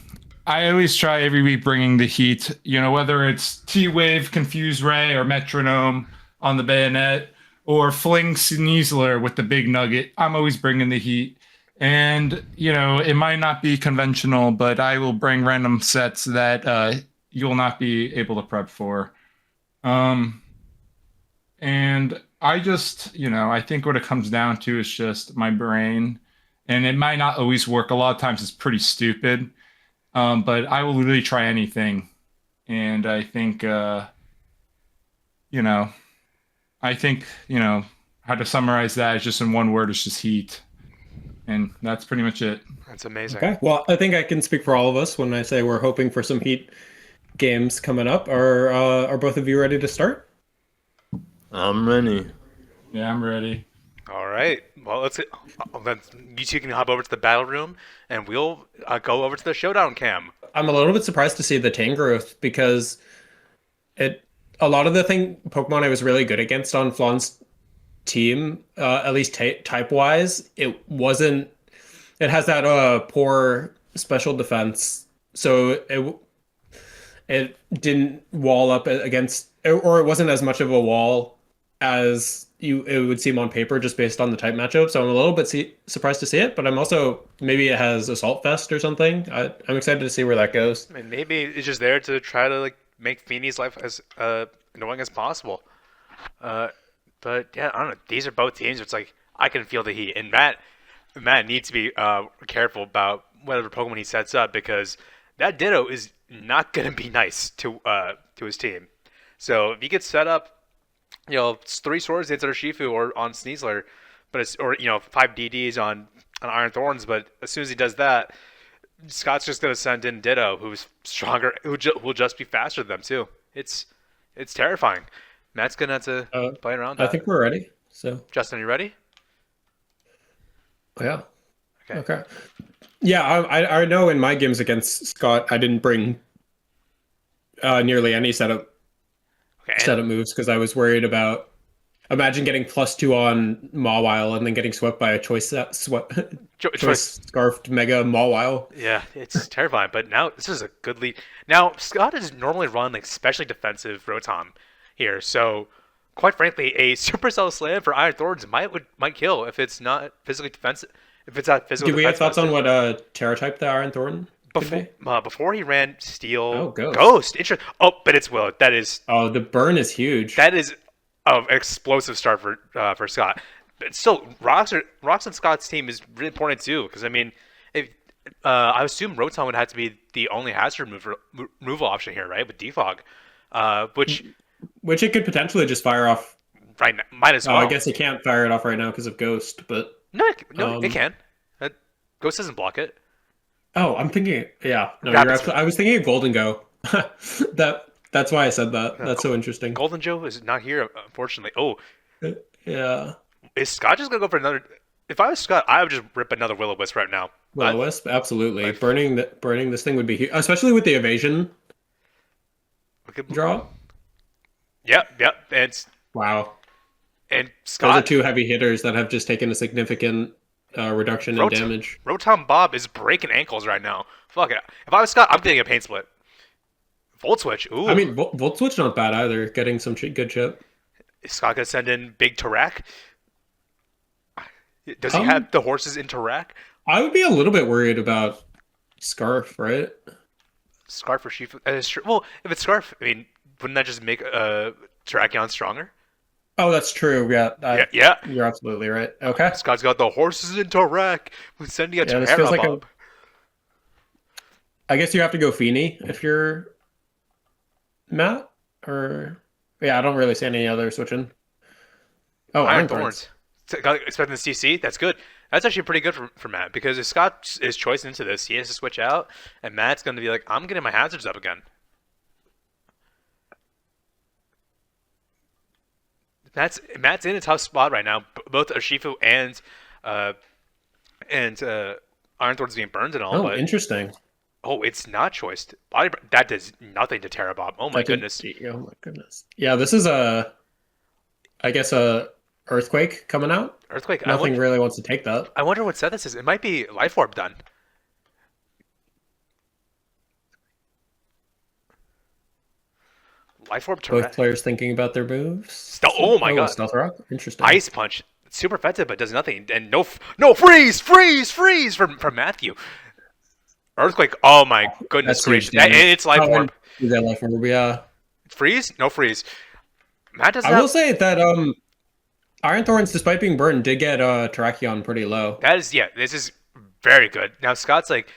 always try every week bringing the heat, whether it's T-Wave, Confuse Ray, or Metronome on the bayonet, or Fling Sneasler with the big nugget. I'm always bringing the heat. And, it might not be conventional, but I will bring random sets that you'll not be able to prep for. And I just, I think what it comes down to is just my brain. And it might not always work. A lot of times it's pretty stupid. But I will really try anything. And I think, how to summarize that is just in one word, it's just heat. And that's pretty much it. That's amazing. Okay. Well, I think I can speak for all of us when I say we're hoping for some heat games coming up. Are both of you ready to start? I'm ready. Yeah, I'm ready. All right. Well, then you two can hop over to the battle room, and we'll go over to the showdown cam. I'm a little bit surprised to see the Tangrowth because a lot of the Pokemon I was really good against on Flawn's team, at least type wise, it has that poor special defense, so it didn't wall up against, or it wasn't as much of a wall as it would seem on paper just based on the type matchup. So I'm a little bit surprised to see it, but I'm also, maybe it has Assault Vest or something. I'm excited to see where that goes. I mean, maybe it's just there to try to make Feeney's life as annoying as possible. But yeah, I don't know. These are both teams. It's I can feel the heat, and Matt needs to be careful about whatever Pokemon he sets up, because that Ditto is not going to be nice to his team. So if he gets set up, 3 Swords Dance on Urshifu or on Sneasler, but 5 DDs on Iron Thorns. But as soon as he does that, Scott's just going to send in Ditto, who's stronger, who will just be faster than them too. It's terrifying. Matt's going to have to play around that. I think we're ready. So Justin, you ready? yeah. Okay. Yeah, I know in my games against Scott, I didn't bring nearly any setup moves because I was worried about Imagine getting +2 on Mawile and then getting swept by a choice choice scarfed Mega Mawile. Yeah, it's terrifying. But now this is a good lead. Now Scott has normally run like especially defensive Rotom here, so quite frankly, a Supercell Slam for Iron Thorns might kill if it's not physically defensive. If it's not physical. Do we have thoughts on what Terra type the Iron Thorn could be? Before he ran Steel, Ghost. Interesting. Oh, but it's Will. That is. Oh, the burn is huge. That is an explosive start for Scott. But still, Rocks and Scott's team is really important too. Because I mean, if I assume Rotom would have to be the only hazard removal option here, right? With Defog, which it could potentially just fire off. Right now, might as well. I guess it can't fire it off right now because of Ghost, but no, it can. Ghost doesn't block it. Oh, I'm thinking. Yeah, no, you're absolutely. I was thinking of Golden Go. That's why I said that. That's so interesting. Golden Joe is not here, unfortunately. Oh, yeah. Is Scott just gonna go for another? If I was Scott, I would just rip another Will-O-Wisp right now. Will-O-Wisp, absolutely. Burning this thing would be huge, especially with the evasion draw. Yep. And wow. And Scott, those are two heavy hitters that have just taken a significant reduction in damage. Rotom Bob is breaking ankles right now. Fuck it. If I was Scott, I'm getting a paint split. Volt Switch. Ooh. I mean, Volt Switch not bad either. Getting some good chip. Is Scott gonna send in Big Tarak? Does he have the horses in Tarak? I would be a little bit worried about Scarf, right? Scarf for Shifu. Well, if it's Scarf, I mean, wouldn't that just make Terrakion stronger? Oh, that's true. Yeah. Yeah. You're absolutely right. Okay. Scott's got the horses in Tarak. We're sending a this feels like I guess you have to go Feeny if you're Matt, or I don't really see any other switching. Oh, Iron Thorns. Expecting the CC. That's good. That's actually pretty good for Matt, because if Scott is choicing into this, he has to switch out, and Matt's going to be like, I'm getting my hazards up again. Matt's in a tough spot right now. Both Urshifu and Iron Thorns being burned and all. Oh, interesting. Oh, it's not choiced. That does nothing to Terra Bob. Oh my goodness. Oh my goodness. Yeah, this is I guess a Earthquake coming out. Earthquake. Nothing really wants to take that. I wonder what set this is. It might be Life Orb done. Life Orb. Both players thinking about their moves. Oh my god. Stealth Rock. Interesting. Ice Punch. Super effective, but does nothing. And no freeze from Matthew. Earthquake. Oh my goodness gracious. And it's Life Orb. Is that Life Orb? Yeah. Freeze? No freeze. Matt does I will say that Iron Thorns, despite being burned, did get Terrakion pretty low. This is very good. Now Scott's like,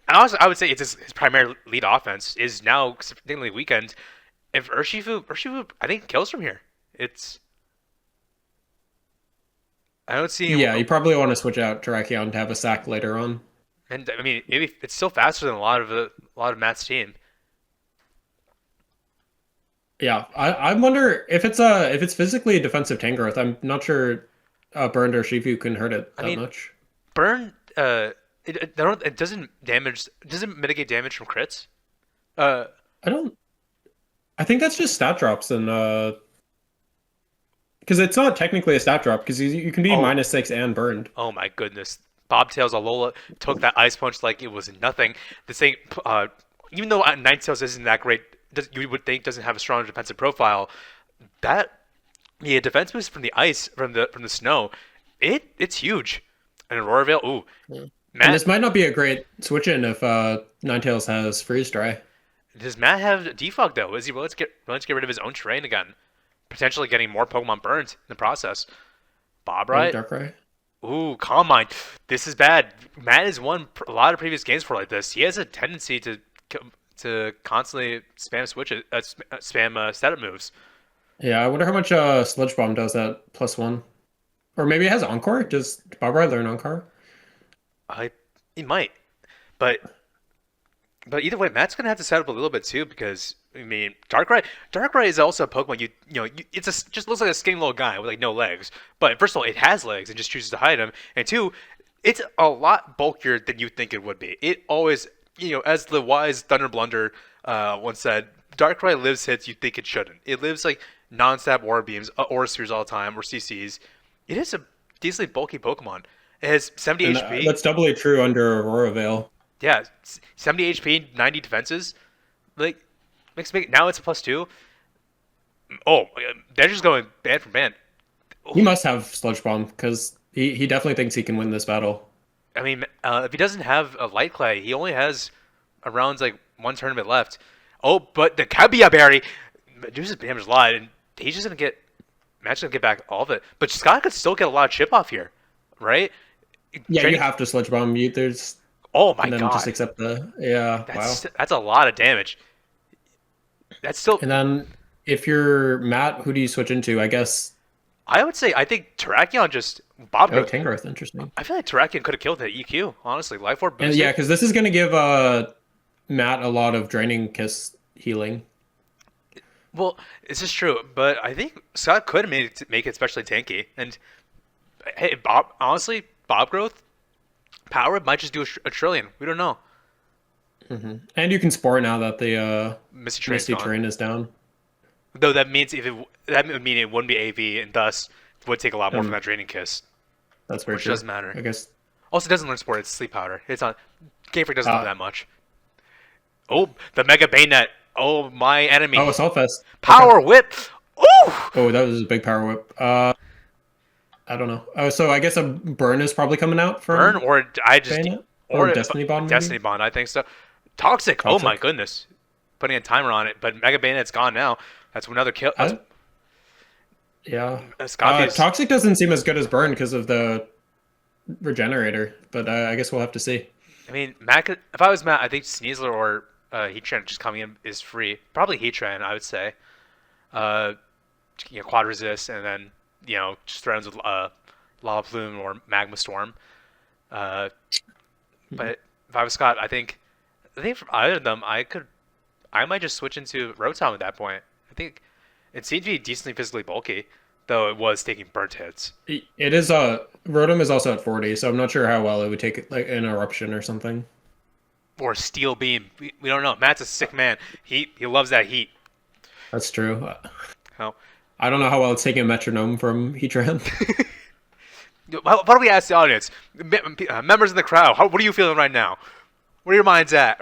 I would say it's his primary lead offense is now significantly weakened. If Urshifu, I think kills from here. I don't see. Yeah, you probably want to switch out Terrakion to have a sack later on. And I mean, maybe it's still faster than a lot of Matt's team. Yeah, I wonder if it's physically a defensive Tangrowth. I'm not sure burned or Shifu can hurt it that much. Burn, it doesn't mitigate damage from crits. I think that's just stat drops and because it's not technically a stat drop because you can be -6 and burned. Oh my goodness. Bobtails Alola took that Ice Punch like it was nothing. This thing, even though Ninetales isn't that great, you would think doesn't have a strong defensive profile. Defense boost from the ice, from the snow, it's huge. And Aurora Veil, ooh. Yeah. And this might not be a great switch in if Ninetales has Freeze Dry. Does Matt have Defog though? Is he willing to get rid of his own terrain again? Potentially getting more Pokemon burned in the process. Bobrite? Darkrai? Ooh, Calm Mind. This is bad. Matt has won a lot of previous games for like this. He has a tendency to constantly spam switches, spam setup moves. Yeah, I wonder how much Sludge Bomb does at +1. Or maybe it has Encore? Does Bobrite learn Encore? He might. But either way, Matt's gonna have to set up a little bit too, because I mean, Darkrai is also a Pokemon. Just looks like a skinny little guy with like no legs. But first of all, it has legs and just chooses to hide them. And two, it's a lot bulkier than you think it would be. It always, as the wise Thunder Blunder once said, Darkrai lives hits you think it shouldn't. It lives like non-stab Aura Beams, Aura Spheres all the time, or CCs, it is a decently bulky Pokemon. It has 70 And HP. that's doubly true under Aurora Veil. Yeah, 70 HP, 90 defenses. Like, now it's a +2. Oh, they're just going band for band. He must have Sludge Bomb because he definitely thinks he can win this battle. I mean, if he doesn't have a Light Clay, he only has around like one tournament left. Oh, but the Kabia Berry reduces damage a lot, and he's just gonna get Matt's gonna get back all of it. But Scott could still get a lot of chip off here, right? Yeah, you have to Sludge Bomb. There's Oh my and then god, just accept the that's a lot of damage. That's still. And then if you're Matt, who do you switch into? I guess. I would say I think Terrakion just Bob. Oh, Tangrowth, interesting. I feel like Terrakion could have killed the EQ. Honestly, Life Orb And boosted. yeah, because this is gonna give Matt a lot of Draining Kiss healing. Well, this is true, but I think Scott could make it especially tanky. And hey, Bob, honestly, Bob growth, power might just do a trillion. We don't know. Mm-hmm. And you can Spore now that the Misty Terrain is down. Though that means that would mean it wouldn't be AV, and thus it would take a lot more from that Draining Kiss. That's very which true. doesn't matter. I guess. Also, it doesn't learn Spore. It's Sleep Powder. It's not. Game Freak doesn't do that much. Oh, the Mega Bayonet. Oh, my enemy. Oh, Assault Fest. Power Whip. Ooh! Oh, that was a big Power Whip. I don't know. Oh, so I guess a Burn is probably coming out from Burn, or I just Bayonet? Or Destiny Bond. Maybe? Destiny Bond, I think so. Toxic. Oh my goodness. Putting a timer on it, but Mega Bayonet's gone now. That's another kill. Yeah. Scott Toxic doesn't seem as good as Burn because of the Regenerator, but I guess we'll have to see. I mean, Matt if I was Matt, I think Sneasler or Heatran just coming in is free. Probably Heatran, I would say. Quad Resist, and then just threatens with Lava Plume or Magma Storm. But if I was Scott, I think from either of them, I might just switch into Rotom at that point. I think it seemed to be decently physically bulky, though it was taking burnt hits. It is Rotom is also at 40, so I'm not sure how well it would take like an Eruption or something. Or Steel Beam. We don't know. Matt's a sick man. He loves that heat. That's true. Oh. I don't know how well it's taking a Metronome from Heatran. Why don't we ask the audience? Members in the crowd, what are you feeling right now? Where are your minds at?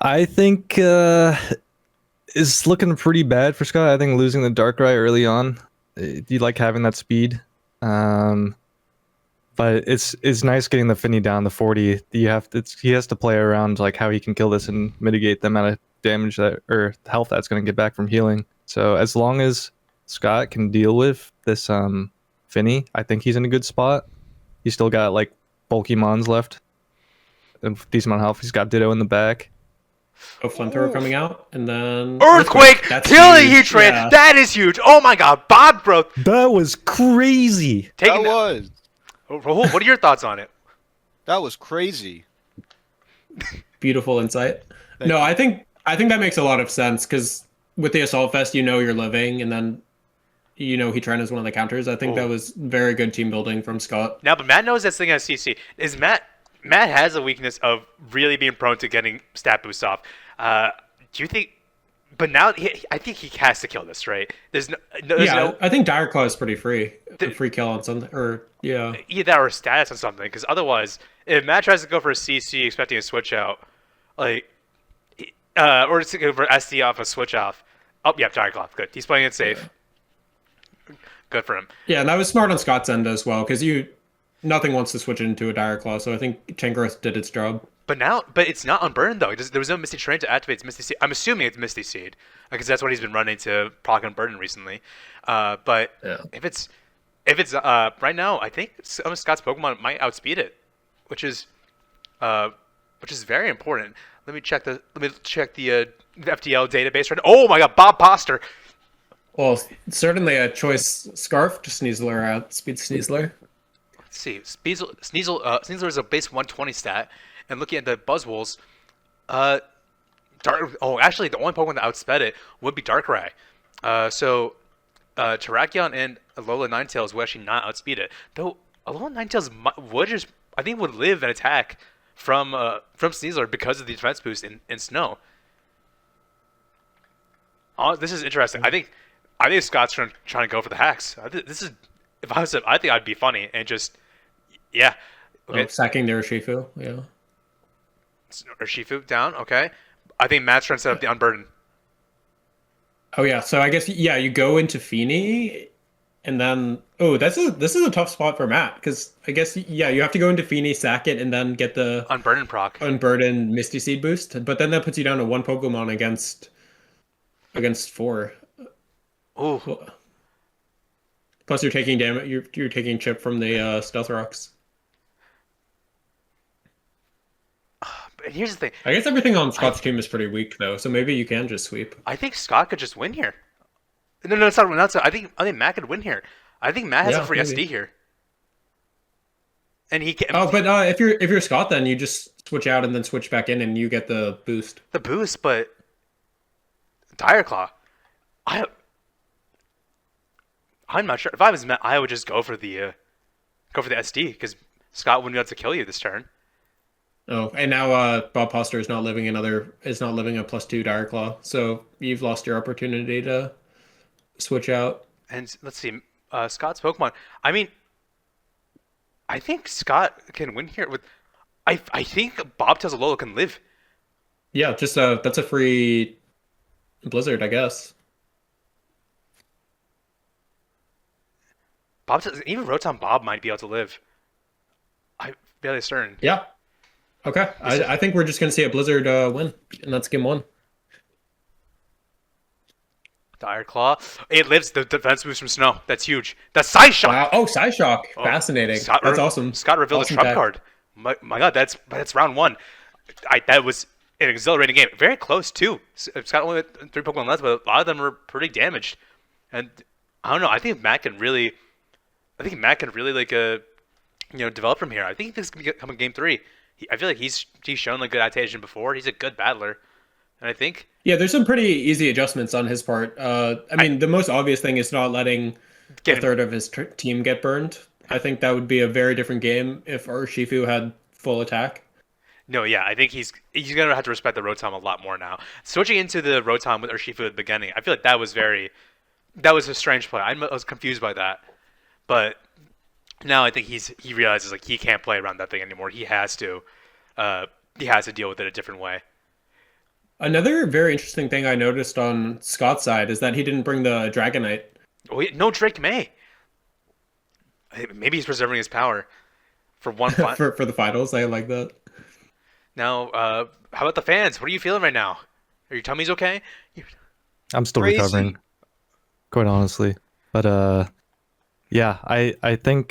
I think it's looking pretty bad for Scott. I think losing the Darkrai early on, you like having that speed. But it's nice getting the Finny down to 40. He has to play around like how he can kill this and mitigate the amount of damage or health that's going to get back from healing. So as long as Scott can deal with this Finny, I think he's in a good spot. He's still got like bulky Mons left and decent amount of health. He's got Ditto in the back. Oh, Flamethrower coming out, and then Earthquake! Killing Heatran! Yeah. That is huge! Oh my god, Bob growth! That was crazy! Rahul, what are your thoughts on it? That was crazy. Beautiful insight. I think that makes a lot of sense because with the Assault Fest, you're living, and then Heatran is one of the counters. I think that was very good team building from Scott. Now, but Matt knows this thing as CC. Matt has a weakness of really being prone to getting stat boosts off. Do you think? But now I think he has to kill this, right? I think Dire Claw is pretty free. A free kill on something, or either that or status on something. Because otherwise, if Matt tries to go for a CC expecting a switch out, or to go for SD off a switch off. Oh, yeah, Dire Claw, good. He's playing it safe. Yeah. Good for him. Yeah, and that was smart on Scott's end as well, because nothing wants to switch into a Dire Claw, so I think Tangrowth did its job. But it's not unburned though. There was no Misty Terrain to activate Misty Seed. I'm assuming it's Misty Seed because that's what he's been running to proc Unburden recently. But if it's right now, I think some of Scott's Pokemon might outspeed it, which is very important. Let me check the FDL database right now. Oh my god, Bob Poster. Well, certainly a choice Scarf to Sneasler outspeed Sneasler. Let's see. Sneasler is a base 120 stat. And looking at the Buzzwoles, actually, the only Pokemon that outsped it would be Darkrai. So Terrakion and Alola Ninetales would actually not outspeed it. Though Alola Ninetales would live and attack from Sneasler because of the defense boost in Snow. This is interesting. I think I think Scott's trying to go for the hacks. This is if I was I think I'd be funny and just yeah. Okay, Sacking their Shifu. Yeah. Shifu down. Okay, I think Matt's trying to set up the unburden. Oh yeah. So I guess you go into Feeny, and then this is a tough spot for Matt because I guess you have to go into Feeny, sack it, and then get the Unburden proc. Unburden Misty Seed boost. But then that puts you down to 1 Pokemon against 4. Ooh. Plus you're taking damage. You're taking chip from the Stealth Rocks. But here's the thing. I guess everything on Scott's team is pretty weak though, so maybe you can just sweep. I think Scott could just win here. No, it's not. I think Matt could win here. I think Matt has a free maybe. SD here, and he can. Oh, but if you're Scott, then you just switch out and then switch back in, and you get the boost. The boost, but Dire Claw. I'm not sure. If I was Matt, I would just go for the SD because Scott wouldn't be able to kill you this turn. Oh, and now Bob Foster is not living a +2 Dire Claw, so you've lost your opportunity to switch out. And let's see, Scott's Pokemon. I mean, I think Scott can win here with. I think Bobtail's Alola can live. Yeah, just that's a free Blizzard, I guess. Even Rotom Bob might be able to live. I'm fairly certain. Yeah. Okay. I think we're just gonna see a Blizzard win, and that's game 1. Dire Claw. It lives the defense boost from Snow. That's huge. That's Psyshock. Wow. Oh, Psyshock. Fascinating. That's awesome. Scott revealed Awesome the trump tech. card. My God, that's round 1. That was an exhilarating game. Very close too. Scott only had 3 Pokemon left, but a lot of them were pretty damaged. And I don't know. I think Matt can really like develop from here. I think this can become a game 3. I feel like he's shown like good adaptation before. He's a good battler, and I think there's some pretty easy adjustments on his part. I mean, the most obvious thing is not letting a third of his team get burned. I think that would be a very different game if Urshifu had full attack. No, yeah, I think he's gonna have to respect the Rotom a lot more now. Switching into the Rotom with Urshifu at the beginning, I feel like that was a strange play. I was confused by that, but now I think he realizes like he can't play around that thing anymore. He has to deal with it a different way. Another very interesting thing I noticed on Scott's side is that he didn't bring the Dragonite. Oh, no Drake May. Maybe he's preserving his power for one for the finals. I like that. Now, how about the fans? What are you feeling right now? Are your tummies okay? I'm still Crazy. recovering, quite honestly. But yeah, I think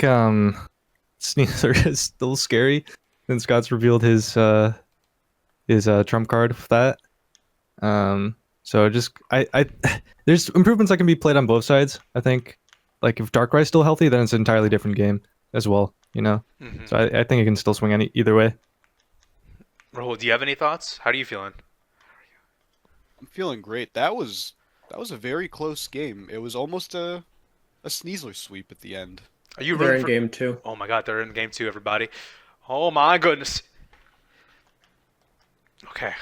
Sneasler is still scary. And Scott's revealed his trump card with that. So just I there's improvements that can be played on both sides. I think like if Darkrai's still healthy, then it's an entirely different game as well. Mm-hmm. So I think it can still swing either way. Rahul, do you have any thoughts? How are you feeling? I'm feeling great. That was a very close game. It was almost a Sneasler sweep at the end. Are you They're rooting in for game 2. Oh my God, they're in game 2, everybody. Oh my goodness. Okay.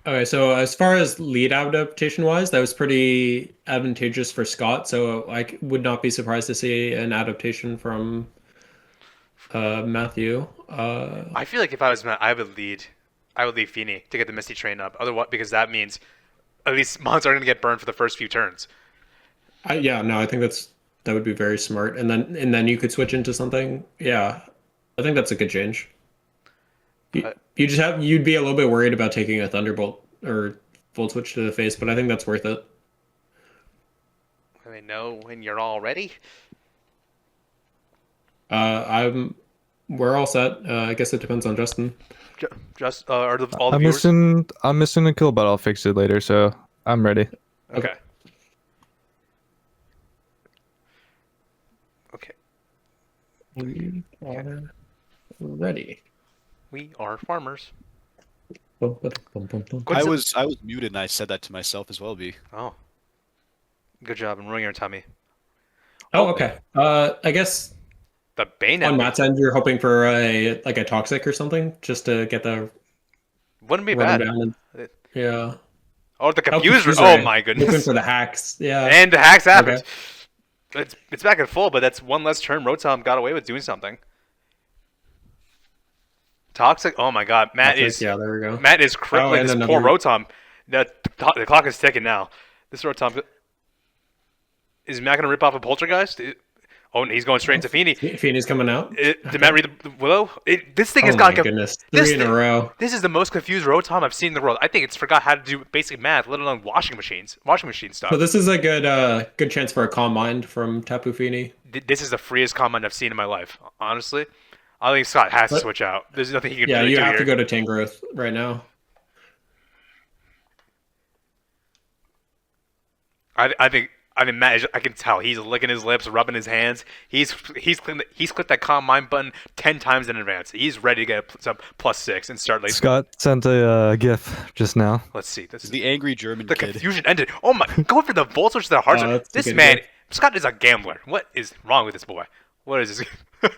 Okay, so as far as lead adaptation wise, that was pretty advantageous for Scott. So I would not be surprised to see an adaptation from Matthew. I feel like if I was Matt, I would lead Feeny to get the Misty Train up. Otherwise, because that means at least mons are going to get burned for the first few turns. I think that would be very smart. And then you could switch into something. Yeah, I think that's a good change. You'd be a little bit worried about taking a Thunderbolt or Volt Switch to the face, but I think that's worth it. Let me know when you're all ready. We're all set. I guess it depends on Justin. Just all the I'm viewers. missing a kill, but I'll fix it later. So I'm ready. Okay. Okay. We are ready. We are farmers. I was muted and I said that to myself as well, B. Oh. Good job. I'm ruining your tummy. Oh, okay. I guess The Bane on Matt's end, you're hoping for a Toxic or something just to get the wouldn't be run bad. down. Yeah. Oh, the Oh, confuser. confuser. Oh my Looking goodness. for the hacks. Yeah. And the hacks happened. Okay. It's back and full, but that's one less turn. Rotom got away with doing something. Toxic. Oh my God, Matt is. Yeah, there we go. Matt is crippling and this poor another- Rotom. The clock is ticking now. This Rotom. Is Matt gonna rip off a Poltergeist? Oh, and he's going straight into Feeney. Feeney's coming out. Did Matt read the Willow? This thing has Oh got my goodness. this Three in a thing- row. This is the most confused Rotom I've seen in the world. I think it's forgot how to do basic math, let alone washing machine stuff. So this is a good chance for a Calm Mind from Tapu Fini. This is the freest comment I've seen in my life. Honestly, I think Scott has to What? switch out. There's nothing he can Yeah, really you do have here. to go to Tangrowth right now. I think Matt. I can tell he's licking his lips, rubbing his hands. He's clicked that calm mind button 10 times in advance. He's ready to get some +6 and start late. Scott sent a GIF just now. Let's see. This is The angry German the kid. confusion ended. Oh my! Going for the volt switch to the hard Oh, switch. that's a This good man, gif. Scott is a gambler. What is wrong with this boy? What is this? and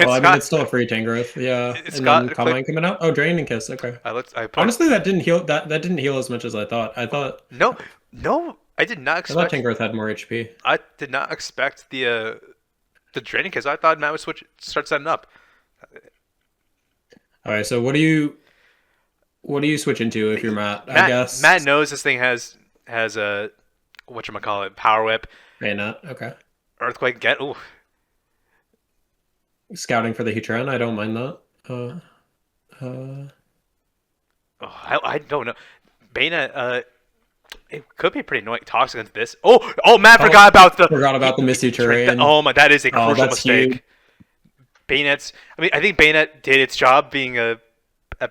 Well, I mean, Scott, it's still a free Tangrowth. Yeah. It's And got- then Calm Mind coming out. Oh, Draining Kiss. Okay. I put, Honestly, that didn't heal. That didn't heal as much as I thought. I thought no. I did not I thought expect. Tangrowth had more HP. I did not expect the draining because I thought Matt would start setting up. All right. So what do you switch into if you're Matt? I guess Matt knows this thing has a whatchamacallit, Power Whip, Bayonet. Okay. Earthquake, get ooh. Scouting for the Heatran. I don't mind that. Oh, I don't know. Bana, it could be pretty annoying. Toxic into this. Matt forgot about the Misty Terrain. Oh my, that is a crucial that's mistake. huge. Bayonet's. I mean, I think Bayonet did its job being a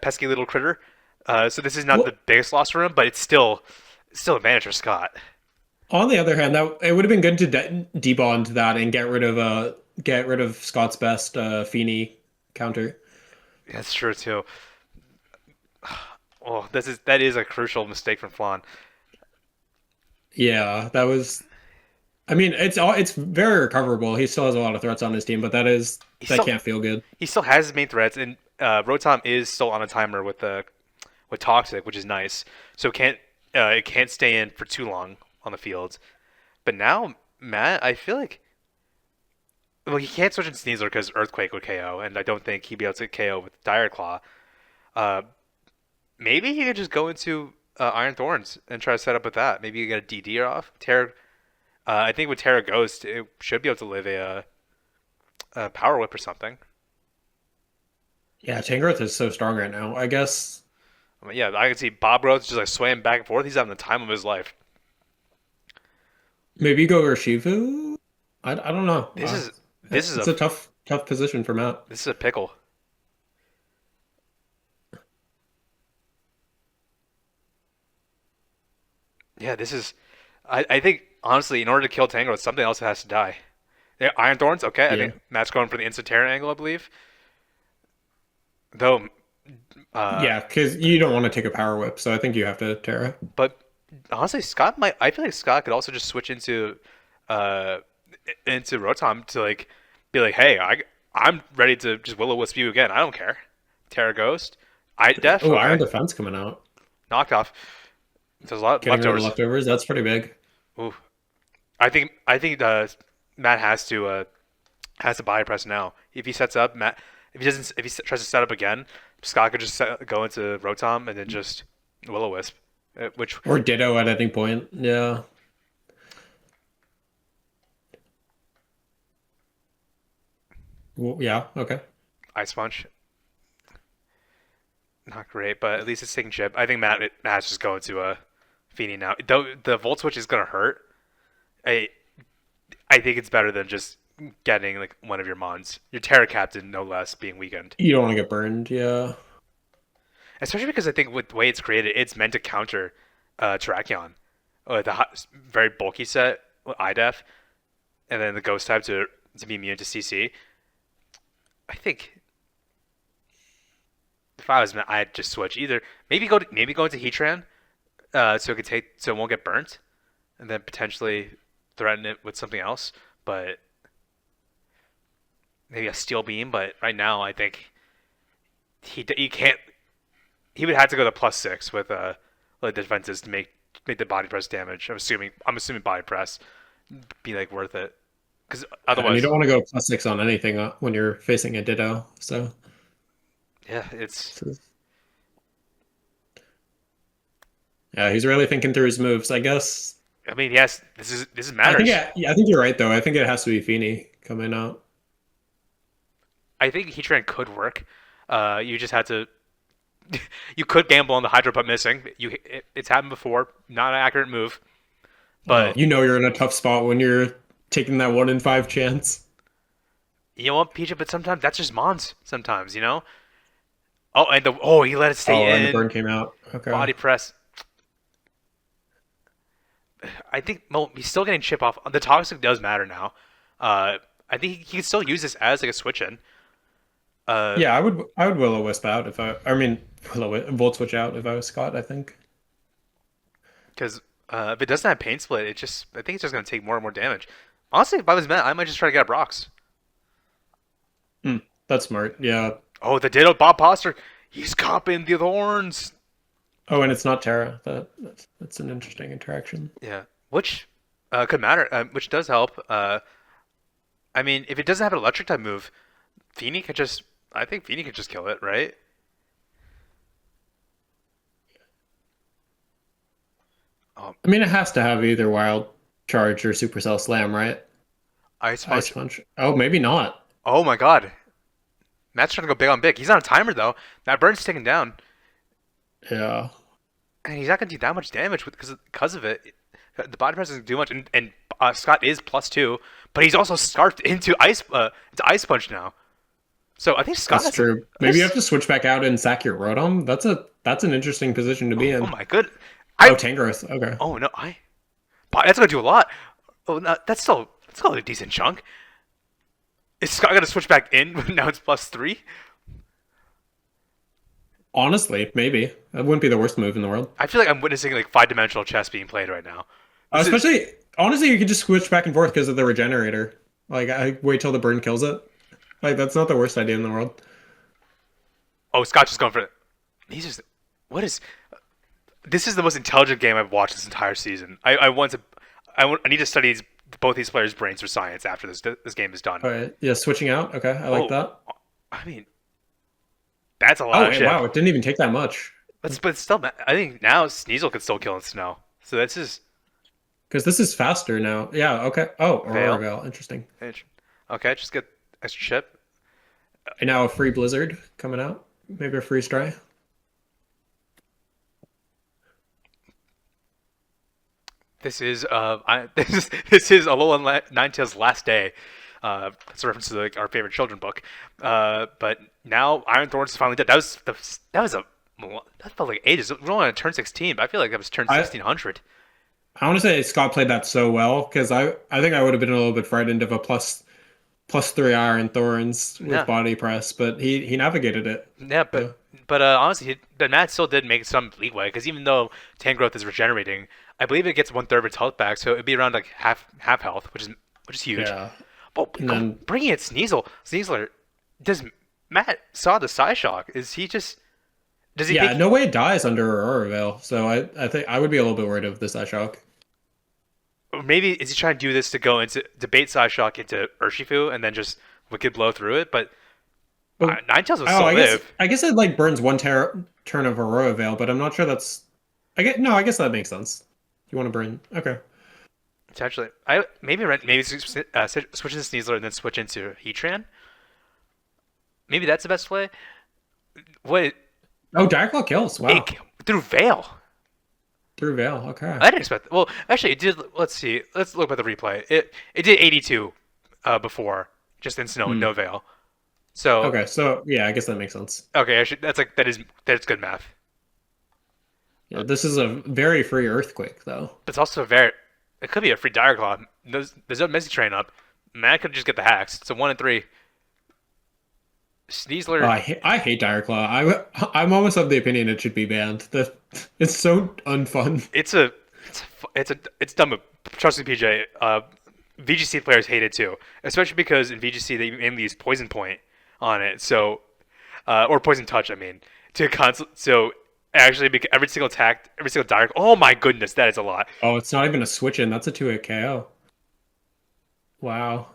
pesky little critter. So this is not the biggest loss for him, but it's still advantage for Scott. On the other hand, it would have been good to debond that and get rid of Scott's best Feeney counter. That's true too. Oh, that is a crucial mistake from Flan. Yeah, that was. I mean, it's very recoverable. He still has a lot of threats on his team, but that can't feel good. He still has his main threats, and Rotom is still on a timer with Toxic, which is nice. So it can't stay in for too long on the field. But now Matt, I feel like, well, he can't switch into Sneasler because Earthquake would KO, and I don't think he'd be able to KO with Dire Claw. Maybe he could just go into Iron Thorns and try to set up with that. Maybe you get a DD off. Terra, I think with Terra Ghost, it should be able to live a Power Whip or something. Yeah, Tangrowth is so strong right now. I guess. I mean, yeah, I can see Bob Rhodes just like swaying back and forth. He's having the time of his life. Maybe go Urshifu? I don't know. This is a tough position for Matt. This is a pickle. Yeah, this is. I think honestly, in order to kill Tango, something else has to die. Yeah, Iron Thorns, okay. I Yeah. think Matt's going for the instant Terra angle, I believe. Though. Yeah, because you don't want to take a Power Whip, so I think you have to Terra. But honestly, Scott might. I feel like Scott could also just switch into Rotom to like be like, hey, I'm ready to just Will-O-Wisp you again. I don't care. Terra Ghost, Def. Oh, okay. Iron Defense coming out. Knocked off. There's a lot of Getting rid of leftovers. leftovers. That's pretty big. Ooh. I think Matt has to buy a press now. If he sets up if he tries to set up again, Scott could just go into Rotom and then just Will-O-Wisp, which Or Ditto at any point. Yeah. Well, yeah. Okay. Ice Punch. Not great, but at least it's taking chip. I think Matt's just going to Feeney now. Though the Volt Switch is gonna hurt. I think it's better than just getting like one of your mons, your Terra Captain, no less, being weakened. You don't want to get burned. Yeah. Especially because I think with the way it's created, it's meant to counter Terrakion. Very bulky set with IDEF, and then the Ghost type to be immune to CC. I think if I was Matt, I'd just switch either. Maybe go into Heatran, so it won't get burnt, and then potentially threaten it with something else. But maybe a Steel Beam. But right now, I think he can't. He would have to go to +6 with the defenses to make make the body press damage. I'm assuming body press be like worth it, because And otherwise, you don't want to go +6 on anything when you're facing a Ditto. So yeah, it's yeah, he's really thinking through his moves, I guess. I mean, yes, this is I matters. think I think you're right though. I think it has to be Feeney coming out. I think Heatran could work. You just had to. You could gamble on the Hydro Putt missing. It's happened before. Not an accurate move, but You know you're in a tough spot when you're taking that 1 in 5 chance. you know what, PJ? But sometimes that's just Mons. Sometimes, you know. Oh, and he let it stay And the in. burn came out. Okay. Body press. I think he's still getting chip off. The toxic does matter now. I think he can still use this as like a switch in. Yeah, I would Will-O-Wisp out if Volt Switch out if I was Scott, I think. Because if it doesn't have Pain Split, I think it's just going to take more and more damage. Honestly, if I was Matt, I might just try to get up rocks. That's smart. Yeah. Oh, the Ditto Bob Poster. He's copping the thorns. Oh, and it's not Terra. That's an interesting interaction. Yeah, which could matter, which does help. I mean, if it doesn't have an electric type move, I think Feeney could just kill it, right? I mean, it has to have either Wild Charge or Supercell Slam, right? Ice Ice Punch. Punch. Oh, maybe not. Oh my god. Matt's trying to go big on big. He's on a timer, though. That burn's taken down. Yeah. And he's not going to do that much damage because of it. The body press doesn't do much. And Scott is +2, but he's also scarfed into Ice Punch now. So I think Scott. That's true. Maybe you have to switch back out and sack your Rotom. That's an interesting position to be in. Oh my good. Tangrowth. Okay. Oh no, that's gonna do a lot. Oh, no, that's still a decent chunk. Is Scott gonna switch back in? Now it's +3. Honestly, maybe that wouldn't be the worst move in the world. I feel like I'm witnessing like 5-dimensional chess being played right now. Honestly, you can just switch back and forth because of the regenerator. Like, I wait till the burn kills it. Like, that's not the worst idea in the world. Oh, Scott's just going for it. This is the most intelligent game I've watched this entire season. I need to study both these players' brains for science after this game is done. All right. Yeah, switching out. Okay, I like that. I mean, that's a lot of shit. Wow, it didn't even take that much. But still, I think now Sneasel could still kill in snow. So that's just... Because this is faster now. Yeah, okay. Oh, Aurora Veil. Interesting. Okay, just get extra chip. And now a free Blizzard coming out. Maybe a freeze dry. This is this is Alolan Ninetales' last day. That's a reference to our favorite children book. But now Iron Thorns is finally dead. That felt like ages. We're only on turn 16, but I feel like that was turn 1600. I want to say Scott played that so well because I think I would have been a little bit frightened of a +3 Iron Thorns with body press, but he navigated it. Yeah, but honestly, Matt still did make some leeway because even though Tangrowth is regenerating, I believe it gets 1/3 of its health back, so it'd be around like half health, which is huge. Yeah. But bringing it Sneasler, does Matt saw the Psyshock? Is he just? Does he? Yeah, no way it dies under Aurora Veil. So I think I would be a little bit worried of the Psyshock. Or maybe is he trying to do this to go into debate Psyshock into Urshifu and then just Wicked Blow through it? But Ninetales will still live. I guess it like burns one turn of Aurora Veil, but I'm not sure that's. I guess that makes sense. You want to burn? Okay. Potentially, maybe switch into Sneasler and then switch into Heatran. Maybe that's the best play. What? Oh, Direclaw kills. Wow. Through Veil. Through Veil. Okay. I didn't expect. Well, actually, it did. Let's see. Let's look at the replay. It did 82 before, just in snow and no Veil. So okay. So yeah, I guess that makes sense. Okay, that's good math. Yeah, this is a very free Earthquake though. It's also it could be a free Direclaw. There's no Misty Train up. Matt could just get the hacks. It's a 1 in 3. Sneasler. I hate Direclaw. I'm almost of the opinion it should be banned. It's so unfun. It's dumb. But trust me, PJ. VGC players hate it too, especially because in VGC they mainly use Poison Point on it. So, or Poison Touch. I mean, to console. So Actually, because every single attack, every single direct. Oh my goodness, that is a lot. Oh, it's not even a switch in. That's a 2-hit KO. Wow.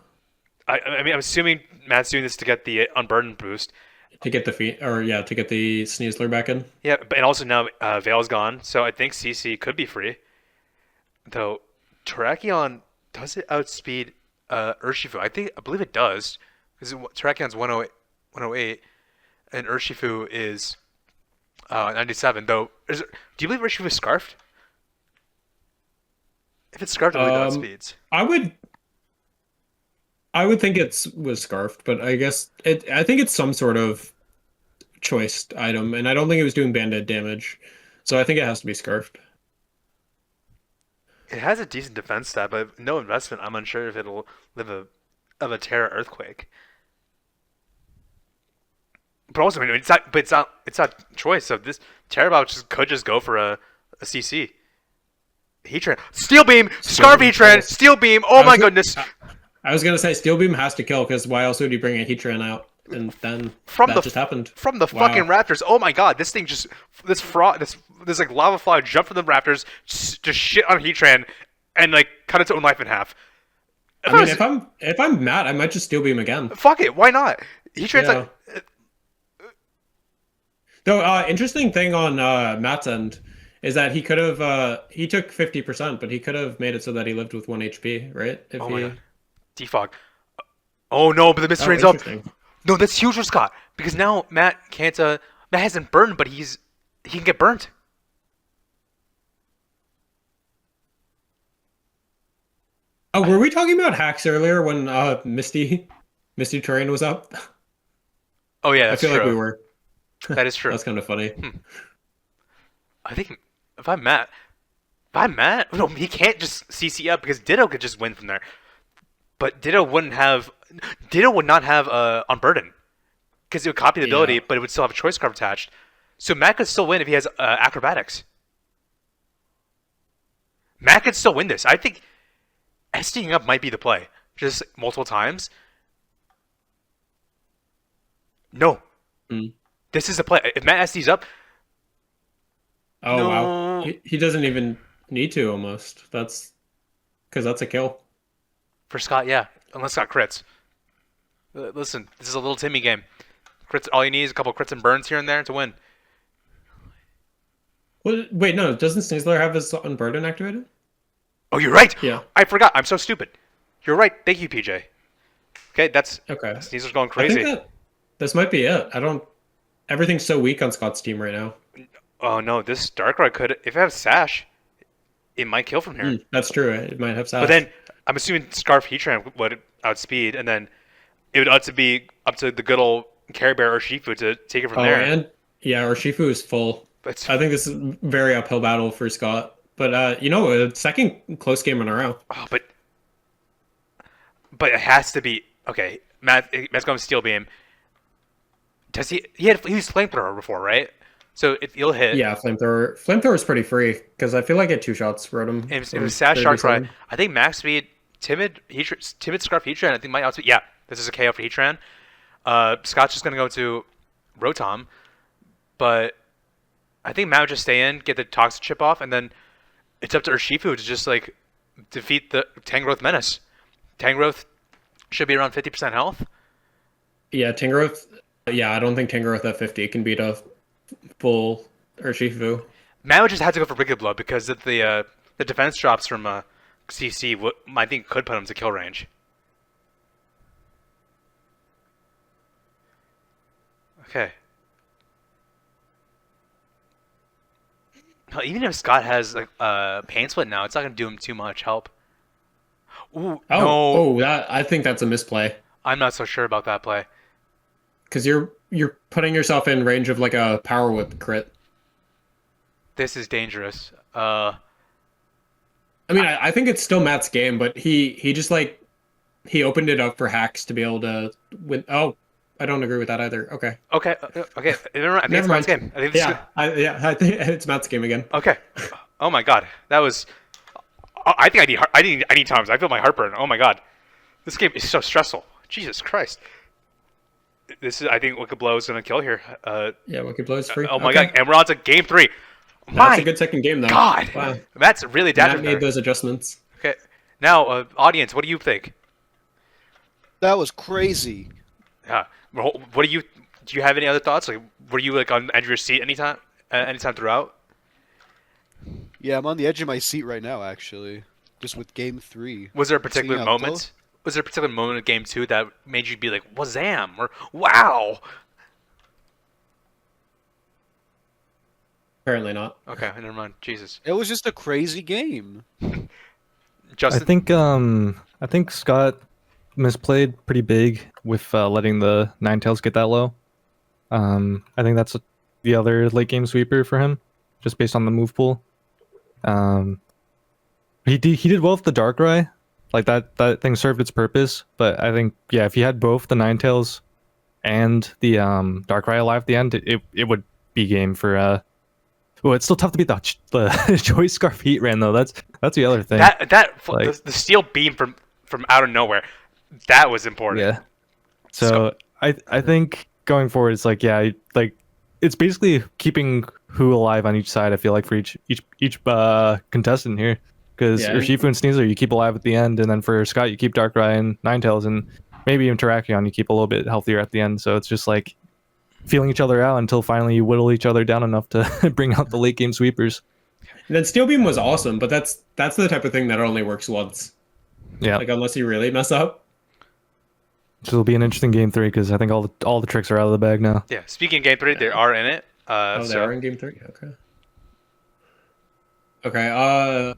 I mean, I'm assuming Matt's doing this to get the unburdened boost. To get the to get the Sneasler back in. Yeah, and also now Veil's gone, so I think CC could be free. Though Terrakion, does it outspeed Urshifu? I believe it does, because Terrakion's 108, and Urshifu is 97. Though, do you believe Urshifu is scarfed? If it's scarfed, I believe it outspeeds. I would think was scarfed, but I guess I think it's some sort of choiced item, and I don't think it was doing banded damage, so I think it has to be scarfed. It has a decent defense stat, but no investment. I'm unsure if it'll live of a Terra Earthquake. But also, I mean, it's not choice. So this Terra Bot could just go for a CC. Heatran, Steel Beam, Scarf Heatran, Steel Beam. Oh my goodness! I was gonna say Steel Beam has to kill, because why else would you bring a Heatran out? And then just happened from the fucking Raptors. Oh my god, this thing this like lava fly jumped from the Raptors, just shit on Heatran, and like cut its own life in half. If I'm Matt, I might just Steel Beam again. Fuck it, why not? Heatran's like. Though interesting thing on Matt's end is that he could have he took 50%, but he could have made it so that he lived with 1 HP, right? My god. Defog. Oh no, but the mystery is up. No, that's huge for Scott, because now Matt can't. Matt hasn't burned, but he can get burnt. Oh, were we talking about hacks earlier when Misty Terrain was up? Oh yeah, that's I feel true. like we were. That is true. That's kind of funny. I think if I'm Matt, no, he can't just CC up, because Ditto could just win from there. But Ditto would not have Unburden, because it would copy the ability, but it would still have a choice card attached. So Matt could still win if he has Acrobatics. Matt could still win this. I think SDing up might be the play, just multiple times. No. This is the play. If Matt SDs up... Oh, no. Wow. He doesn't even need to, almost. Because that's a kill. For Scott, yeah. Unless Scott crits. Listen, this is a little Timmy game. Crits, all you need is a couple crits and burns here and there to win. Well, wait, no. Doesn't Sneasler have his Unburden activated? Oh, you're right. Yeah. I forgot. I'm so stupid. You're right. Thank you, PJ. Okay, that's... Okay. Sneasler's going crazy. I think this might be it. Everything's so weak on Scott's team right now. Oh, no. This Darkrai could... If it has Sash, it might kill from here. That's true. It might have Sash. But then, I'm assuming Scarf Heatran would outspeed, and then it would have to be up to the good old Care Bear or Shifu to take it from there. And Urshifu is full. I think this is a very uphill battle for Scott. But, a second close game in a row. Oh, but it has to be... Okay, Matt's going to Steel Beam. Does he used Flamethrower before, right? So he'll hit. Yeah, Flamethrower. Flamethrower is pretty free, because I feel like it 2-shots wrote him. It was Sash Darkrai. I think max speed, Timid Scarf Heatran, I think might outspeed. Yeah, this is a KO for Heatran. Scott's just going to go to Rotom, but I think Matt would just stay in, get the Toxic Chip off, and then it's up to Urshifu to just like defeat the Tangrowth Menace. Tangrowth should be around 50% health. Yeah, Tangrowth. Yeah, I don't think Tangrowth at 50 can beat a full Urshifu. Matt would just have to go for Wicked Blow, because of the defense drops from CC, I think could put him to kill range. Okay. Even if Scott has like Pain Split now, it's not going to do him too much help. Ooh, no. I think that's a misplay. I'm not so sure about that play. Because you're putting yourself in range of like a Power Whip crit. This is dangerous. I think it's still Matt's game, but he just he opened it up for hacks to be able to win. Oh, I don't agree with that either. Okay. Okay. I think it's Matt's game. I think it's Matt's game again. Okay. Oh my god, that was. I think I need times. I feel my heartburn. Oh my god, this game is so stressful. Jesus Christ. this is I think Wicked Blow is gonna kill here. Yeah, Wicked Blow is free. Oh my Okay. god, and we're on to game 3. That's My a good second game, though. God, Wow. Matt's really Matt adapted made there. those adjustments. Okay, now audience, what do you think? That was crazy. What do you have any other thoughts? Like, were you like on the edge of your seat anytime throughout? Yeah, I'm on the edge of my seat right now, actually. Just with game 3. Was there a particular Seeing how moment? close- Was there a particular moment in game 2 that made you be like, "Wazam!" or "Wow"? Apparently not. Okay, never mind. Jesus, It was just a crazy game. Justin. I think Scott misplayed pretty big with letting the Ninetales get that low. I think that's the other late game sweeper for him, just based on the move pool. He did well with the Darkrai, like that thing served its purpose. But I think if he had both the Ninetales and the Darkrai alive at the end, it would be game for. Well, it's still tough to beat the Choice Scarf Heat Ran though. That's the other thing. The steel beam from out of nowhere, that was important. Yeah. So I think going forward, it's like it's basically keeping who alive on each side. I feel like for each contestant here, because Urshifu and Sneasler you keep alive at the end, and then for Scott you keep Darkrai and Ninetales, and maybe even Terrakion you keep a little bit healthier at the end. So it's just like feeling each other out until finally you whittle each other down enough to bring out the late game sweepers. And then Steel Beam was awesome, but that's the type of thing that only works once. Yeah. Like unless you really mess up. So it'll be an interesting game 3 because I think all the tricks are out of the bag now. Yeah. Speaking of game 3, they are in it. They are in game 3. Okay.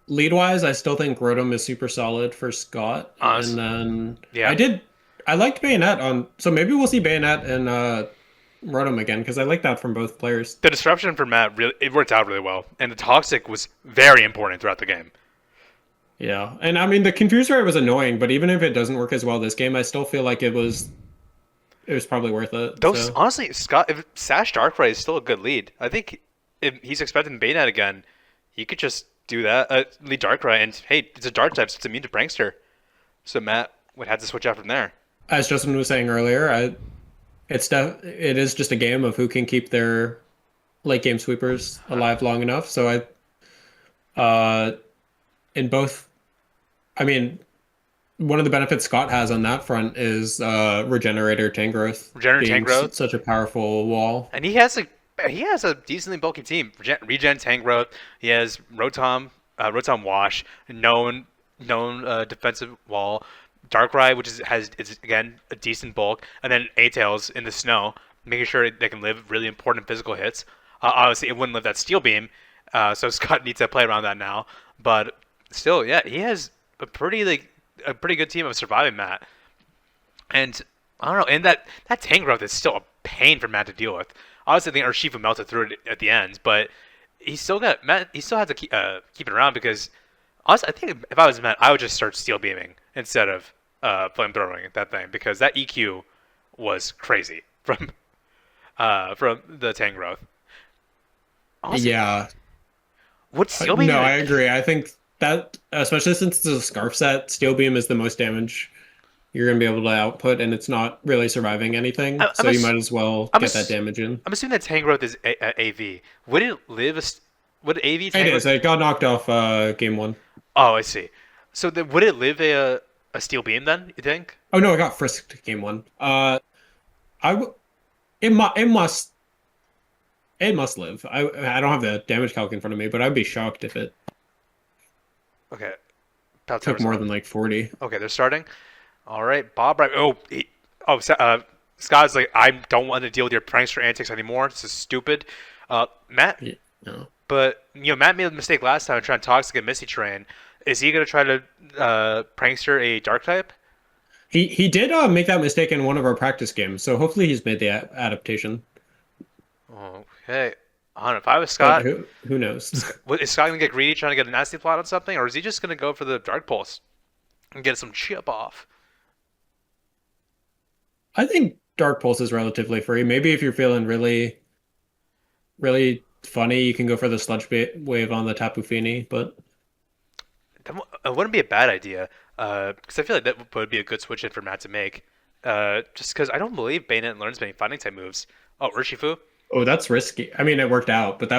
Lead wise, I still think Rotom is super solid for Scott. And then I liked Bayonet on, so maybe we'll see Bayonet and Rotom again because I like that from both players. The disruption for Matt it worked out really well, and the toxic was very important throughout the game. Yeah, and I mean the confuse rate was annoying, but even if it doesn't work as well this game, I still feel like it was probably worth it. Honestly, Scott, if Sash Darkrai is still a good lead, I think if he's expecting Bayonet again, he could just do that, lead Darkrai, and hey, it's a Dark type, so it's immune to Prankster. So Matt would have to switch out from there. As Justin was saying earlier, it is just a game of who can keep their late game sweepers alive long enough. So in both, I mean, one of the benefits Scott has on that front is Regenerator Tangrowth. Tangrowth, such a powerful wall, and he has a decently bulky team. Regen Tangrowth. He has Rotom Wash, known defensive wall. Darkrai, which is again a decent bulk, and then A-Tails in the snow, making sure they can live really important physical hits. Obviously, it wouldn't live that Steel Beam, so Scott needs to play around that now. But still, he has a pretty good team of surviving Matt. And I don't know, and that Tangrowth is still a pain for Matt to deal with. Obviously, I think Urshifu melted through it at the end, but he still had to keep it around because honestly, I think if I was Matt, I would just start Steel Beaming instead of flamethrowing that thing because that EQ was crazy from the Tangrowth. Honestly, yeah. What's Steel Beam? No, I agree. I think that, especially since it's a Scarf set, Steel Beam is the most damage you're going to be able to output, and it's not really surviving anything, so you might as well get that damage in. I'm assuming that Tangrowth is AV. Would it live? Would AV Tangrowth? It is. It got knocked off game 1. Oh, I see. So would it live a Steel Beam then, you think? Oh, no, it got frisked game 1. It must live. I don't have the damage calc in front of me, but I'd be shocked if it Okay. took more than like 40. Okay, they're starting. All right, Bob. Right. Scott's like, I don't want to deal with your prankster antics anymore. This is stupid. Matt. Yeah, no. But Matt made a mistake last time trying to toxic and Misty Train. Is he gonna try to prankster a dark type? He did make that mistake in one of our practice games, so hopefully he's made the adaptation. Okay. I don't know. If I was Scott, who knows? Is Scott gonna get greedy trying to get a nasty plot on something, or is he just gonna go for the Dark Pulse and get some chip off? I think Dark Pulse is relatively free. Maybe if you're feeling really, really funny, you can go for the Sludge Wave on the Tapu Fini, but it wouldn't be a bad idea, because I feel like that would be a good switch in for Matt to make. Just because I don't believe Bayonet learns many fighting type moves. Oh, Urshifu? Oh, that's risky. I mean, it worked out, but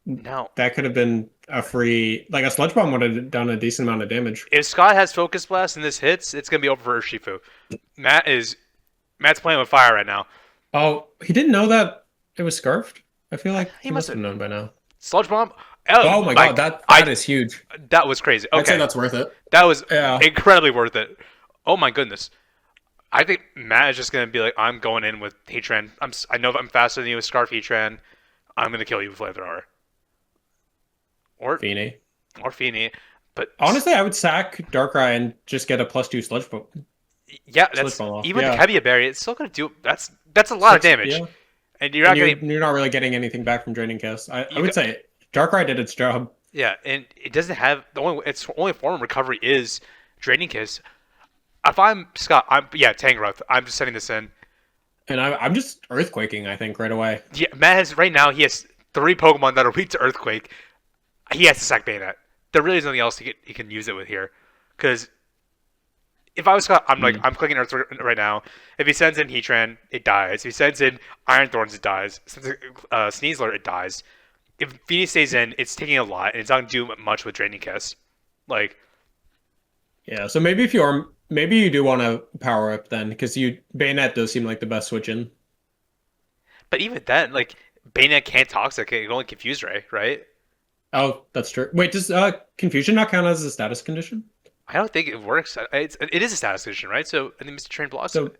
No. that could have been a free, like a sludge bomb would have done a decent amount of damage. If Scott has Focus Blast and this hits, it's gonna be over for Urshifu. Matt's playing with fire right now. Oh, he didn't know that it was scarfed? I feel like He he must must have known by now. Sludge Bomb? Oh my god, that is huge. That was crazy. I'd say Okay. that's worth it. That was Yeah. incredibly worth it. Oh my goodness. I think Matt is just gonna be like, I'm going in with Heatran. I know I'm faster than you with Scarf Heatran. I'm gonna kill you with Flamethrower. Or Feeny. Feeny. But Honestly, I would sack Darkrai and just get a +2 sludge bomb. yeah, Sludge that's Bomb off. even Yeah. the Heavy Berry. It's still gonna do. That's a lot of damage, Yeah. and you're not And getting. you're not really getting anything back from Draining Kiss. I You would say Darkrai did its job. Yeah, and it doesn't have its only form of recovery is Draining Kiss. If I'm Scott, Tangrowth. I'm just setting this in. And I'm just Earthquaking, I think, right away. Yeah, Matt has right now. He has 3 Pokemon that are weak to Earthquake. He has to sack Bayonet. There really is nothing else he can use it with here. Because if I was Scott, I'm clicking Earth right now. If he sends in Heatran, it dies. If he sends in Iron Thorns, it dies. Sends in, Sneasler, it dies. If Phoenix stays in, it's taking a lot, and it's not going to do much with Draining Kiss. Like, Yeah, so maybe maybe you do want to power up then, because Bayonet does seem like the best switch in. but even then, like, Bayonet can't Toxic. It can only Confuse Ray, right? Oh, that's true. Wait, does Confusion not count as a status condition? I don't think it works. It is a status condition, right? So I think Mr. Train blocks it.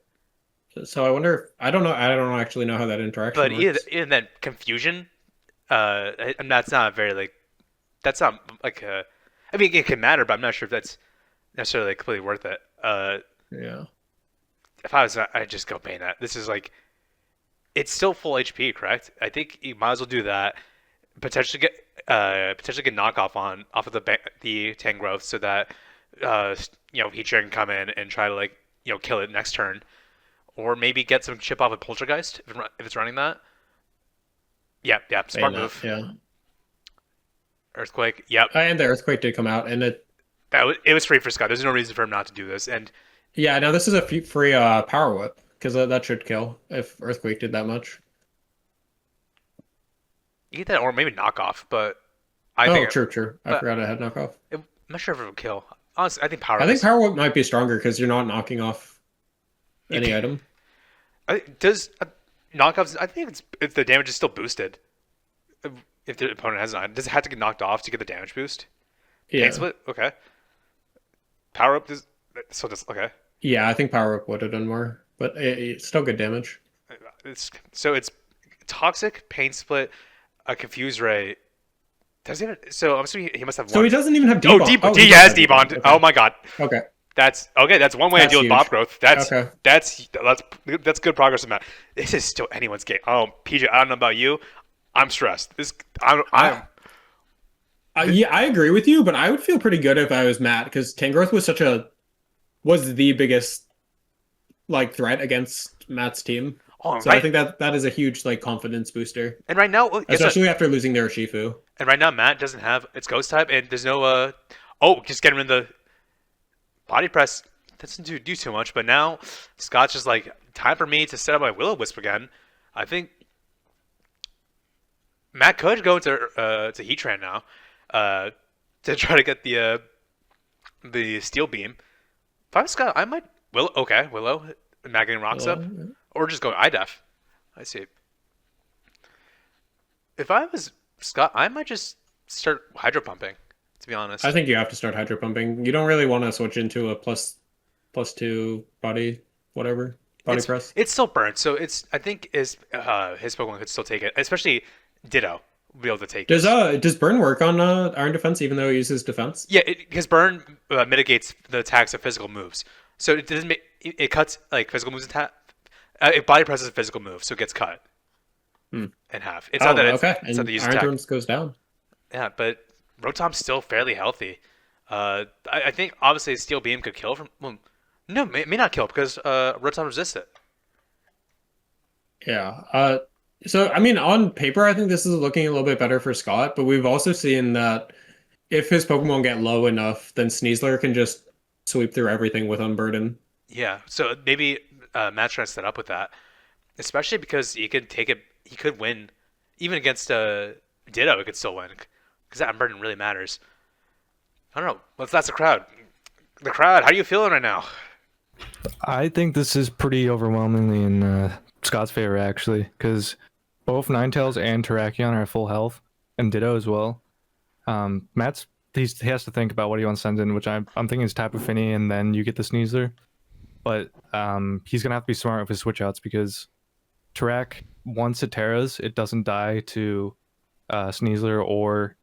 So I wonder if I don't actually know how that interaction But works. even then, Confusion, and that's not very like, that's not like a. I mean, it can matter, but I'm not sure if that's necessarily completely worth it. Yeah. If I was, I'd just go Bayonet. This is like, it's still full HP, correct? I think you might as well do that. Potentially get knockoff off of the Tangrowth so that Heatran can come in and try to kill it next turn, or maybe get some chip off with Poltergeist if it's running that. Yeah, smart Bayonet, move. Yeah. Earthquake. Yep. And the Earthquake did come out, and it was free for Scott. There's no reason for him not to do this, and yeah. Now this is a free Power Whip because that should kill if Earthquake did that much. you get that, or maybe knockoff. But I think True. I forgot I had knockoff. I'm not sure if it would kill. Honestly, I think Power. I think Power Whip might be stronger because you're not knocking off any item. Does knockoffs? I think it's the damage is still boosted. If the opponent has not, does it have to get knocked off to get the damage boost? Yeah. Pain split? Okay. Power up does okay. Yeah, I think Power Whip would have done more, but it's still good damage. It's toxic, pain split, a confuse ray. Does he have, so I'm assuming he must have one. So he doesn't even have Oh, debond. he has debond. Okay. Oh my god. Okay. That's okay. That's one way to deal with Bob growth. That's okay. That's good progress in that. This is still anyone's game. Oh, PJ, I don't know about you. I'm stressed. Yeah, I agree with you, but I would feel pretty good if I was Matt because Tangrowth was the biggest threat against Matt's team. Oh, so I think that is a huge confidence booster. And right now, especially after losing their Urshifu. And right now, Matt doesn't have its Ghost type, and there's no just get him in the body press. That doesn't do too much. But now Scott's just time for me to set up my Will-O-Wisp again. I think Matt could go to Heatran now to try to get the Steel Beam. If I was Scott, I might Willow, Matt getting rocks up, or just go IDEF. I see. If I was Scott, I might just start Hydro Pumping, to be honest. I think you have to start Hydro Pumping. You don't really want to switch into a +2 body press. It's still burnt, so I think his Pokemon could still take it, especially Ditto will be able to take it. Does Burn work on Iron Defense even though he uses Defense? Yeah, because Burn mitigates the attacks of physical moves, so it doesn't it cuts physical moves attack. It body presses a physical move, so it gets cut in half. It's not that it's not that you use Iron Thorns goes down. Yeah, but Rotom's still fairly healthy. I think obviously Steel Beam could kill from. Well, no, may not kill because Rotom resists it. Yeah. So I mean, on paper, I think this is looking a little bit better for Scott, but we've also seen that if his Pokemon get low enough, then Sneasler can just sweep through everything with Unburden. Yeah, so maybe Matt's trying to set up with that, especially because he could take it. He could win, even against Ditto. He could still win because that burden really matters. I don't know. That's the crowd. The crowd. How are you feeling right now? I think this is pretty overwhelmingly in Scott's favor, actually, because both Ninetales and Terrakion are at full health, and Ditto as well. Matt's he has to think about what he wants to send in, which I'm thinking is Tapu Fini, and then you get the Sneasler. But he's gonna have to be smart with his switch outs because Terrak, once it Terras, it doesn't die to Sneasler or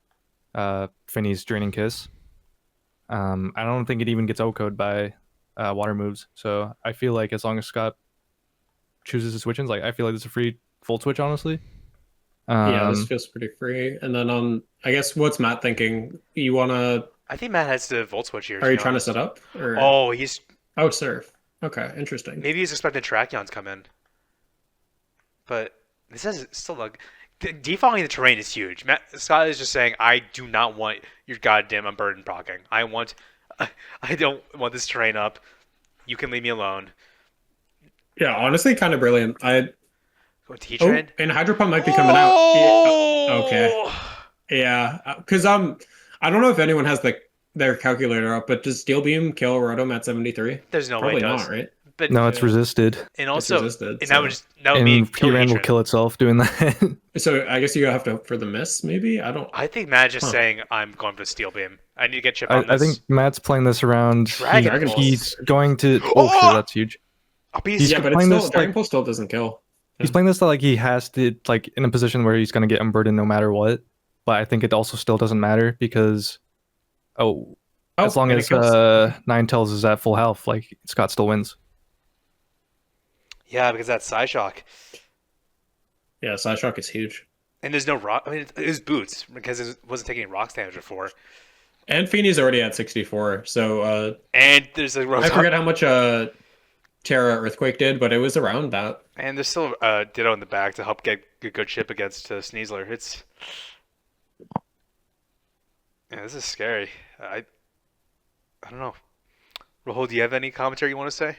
Fini's Draining Kiss. I don't think it even gets OHKO'd by water moves. So I feel like as long as Scott chooses to switch ins, like I feel like it's a free full switch, honestly. Yeah, this feels pretty free. And then I guess what's Matt thinking? You wanna? I think Matt has to volt switch here. Are you trying to set up? Or... Oh, he's surf. Okay, interesting. maybe he's expecting Terrakion to come in, but this is still like defogging the terrain is huge. Scott is just saying, I do not want your goddamn unburdened procking. I don't want this terrain up. You can leave me alone. Yeah, honestly, kind of brilliant. T-Train? And Hydro Pump might be coming out. Yeah. Okay. Yeah, because I don't know if anyone has their calculator up, but does Steel Beam kill Rotom at 73? There's no Probably way it does. not, right? But No, it's resisted. and also, resisted, and so- that would mean And P-Ran will kill itself doing that. So I guess you have to hope for the miss, maybe? I don't... I think Matt's just saying, I'm going for the Steel Beam. I need to get chip on I this. think Matt's playing this around. Dragon He's Pulse. going to. Oh, shit, that's huge. He's Yeah, but it's playing still... this, Dragon like- Pulse still doesn't kill. He's playing this like he has to, like in a position where he's going to get unburdened no matter what. But I think it also still doesn't matter because, as long and as it kills. Ninetales is at full health, like Scott still wins. Yeah, because that's Psyshock. Yeah, Psyshock is huge. And there's no rock. I mean, it was boots because it wasn't taking any rocks damage before. And Feeney's already at 64, so... And there's a I forget how much Terra Earthquake did, but it was around that. And there's still Ditto in the back to help get a good chip against Sneasler. Yeah, this is scary. I don't know. Rahul, do you have any commentary you want to say?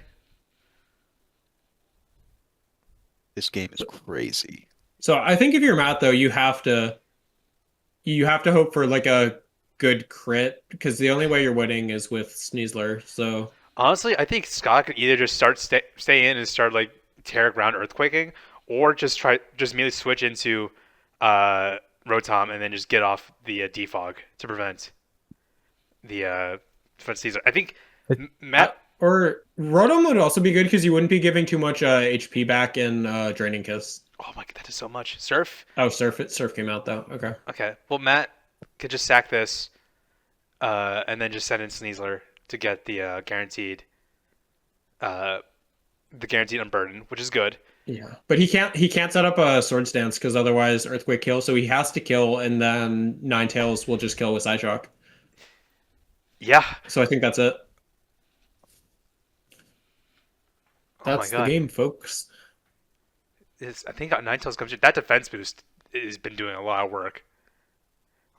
This game is crazy. So I think if you're Matt, though, you have to hope for like a good crit, because the only way you're winning is with Sneasler. So Honestly, I think Scott could either just stay in and start like Terra Ground Earthquaking, or just immediately switch into Rotom and then just get off the defog to prevent the Sneasler. I think Matt. Or Rotom would also be good because you wouldn't be giving too much HP back in Draining Kiss. Oh my god, that is so much. Surf? Oh, Surf came out though. Okay. Okay. Well, Matt could just sack this and then just send in Sneasler to get the guaranteed unburden, which is good. Yeah. But he can't set up a Swords Dance because otherwise Earthquake kill, so he has to kill and then Ninetales will just kill with Psyshock. Yeah. So I think that's it. That's the game, folks. I think Ninetales comes in. That defense boost has been doing a lot of work.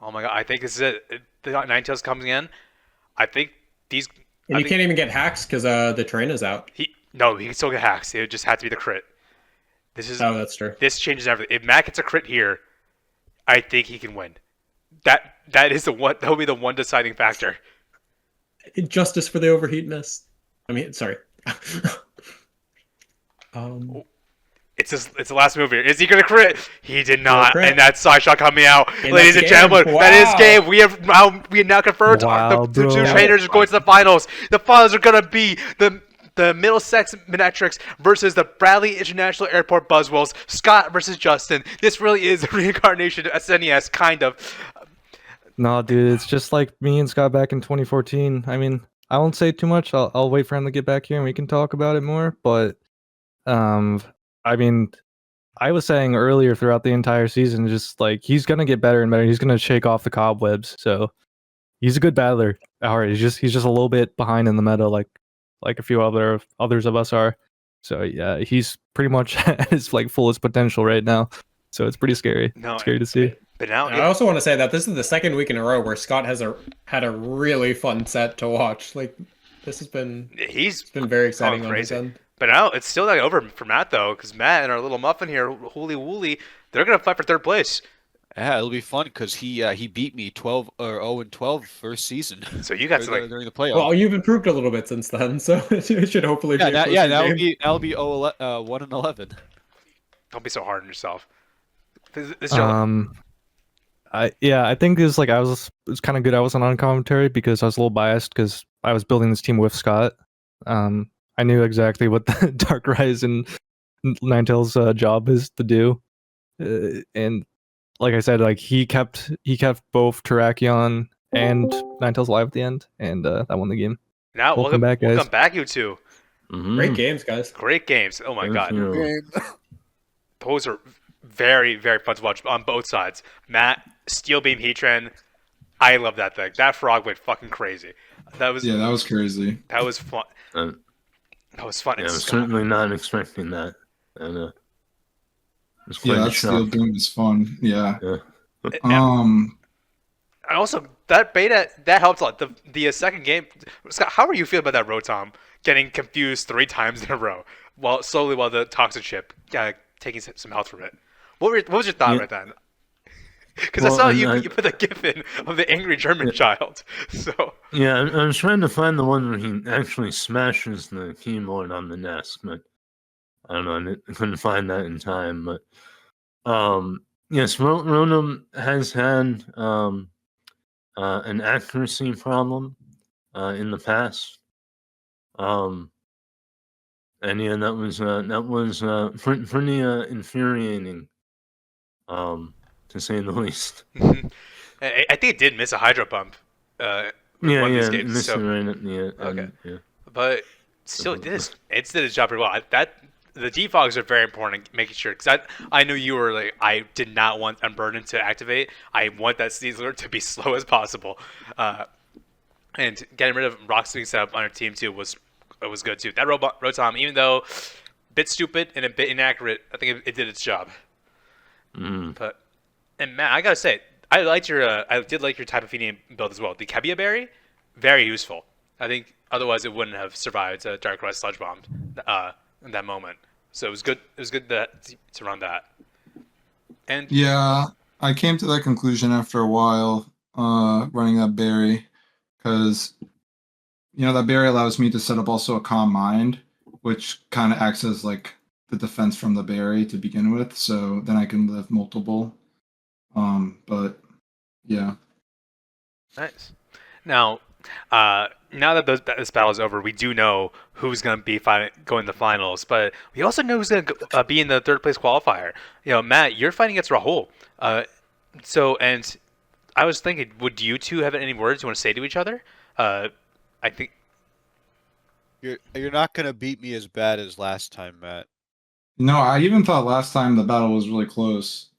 Oh my god, I think this is it. The Ninetales comes in. I think these... And you can't even get hacks because the terrain is out. He can still get hacks. It just had to be the crit. Oh, that's true. This changes everything. If Matt gets a crit here, I think he can win. That is that will be the one deciding factor. Justice for the overheat miss. I mean, sorry. It's the last move here. Is he going to crit? He did not. crit. And that's Psyshock coming out. And Ladies and that's gentlemen, game. that is Wow. game. We now confirmed Wow, the two bro. trainers are going to the finals. The finals are going to be the Middlesex Manectrics versus the Bradley International Airport Buzzwoles. Scott versus Justin. This really is a reincarnation of SNES, kind of. No, dude, it's just like me and Scott back in 2014. I mean, I won't say too much. I'll wait for him to get back here and we can talk about it more. But, I mean, I was saying earlier throughout the entire season, just like he's gonna get better and better. He's gonna shake off the cobwebs. So he's a good battler. All right, he's just a little bit behind in the meta, like a few others of us are. So yeah, he's pretty much at his like fullest potential right now. So it's pretty scary. Scary to see. But now I also want to say that this is the second week in a row where Scott has had a really fun set to watch. Like this has been he's very exciting on his crazy. end. But now it's still not over for Matt though, because Matt and our little muffin here, Holy Wooly, they're gonna fight for third place. Yeah, it'll be fun because he beat me 12 or 0-12 first season. So you got during the playoff. Well, you've improved a little bit since then, so it should hopefully be a closer game. That'll be 1-11. Don't be so hard on yourself. I think it's like it's kind of good I wasn't on commentary because I was a little biased because I was building this team with Scott. I knew exactly what the Dark Rise and Ninetales job is to do, and like I said, like he kept both Terrakion and Ninetales alive at the end, and that won the game. Now welcome back, guys. Welcome back, you two. Great games, guys. Great games. Oh my Thank god. you. Those are very, very fun to watch on both sides. Matt, Steel Beam Heatran, I love that thing. That frog went fucking crazy. That was crazy. That was fun. That was fun. Yeah, I And was Scott, certainly not expecting that. And it was quite a that steel shock. game was fun. Yeah. and also that beta that helped a lot. The second game, Scott, how are you feeling about that Rotom getting confused 3 times in a row while the toxic chip taking some health from it? What was your thought right then? Because I saw you put the gif in of the angry German child. So Yeah, I was trying to find the one where he actually smashes the keyboard on the desk, but I don't know, I couldn't find that in time. But yes, Rotom has had an accuracy problem in the past. And yeah, that was pretty infuriating, to say the least. I think it did miss a Hydro Pump. One of these games, missed so- it right at the end. Okay. Yeah. But still, it did its job pretty well. The defogs are very important, making sure, because I knew you were like, I did not want Unburden to activate. I want that Sneasler to be slow as possible. And getting rid of Rock Sling setup on your team too was good too. That Rotom, even though a bit stupid and a bit inaccurate, I think it did its job. But and Matt, I gotta say, I did like your type of feeding build as well. The Kebia Berry, very useful. I think otherwise it wouldn't have survived Dark Rise Sludge Bomb in that moment. So it was good. It was good to run that. And Yeah, I came to that conclusion after a while, running that berry, because that berry allows me to set up also a Calm Mind, which kind of acts as like the defense from the berry to begin with. So then I can live multiple. But yeah. nice. Now that this battle is over, we do know who's going to be going to the finals, but we also know who's going to be in the third place qualifier. Matt, you're fighting against Rahul. And I was thinking, would you two have any words you want to say to each other? I think You're not gonna beat me as bad as last time, Matt. No, I even thought last time the battle was really close.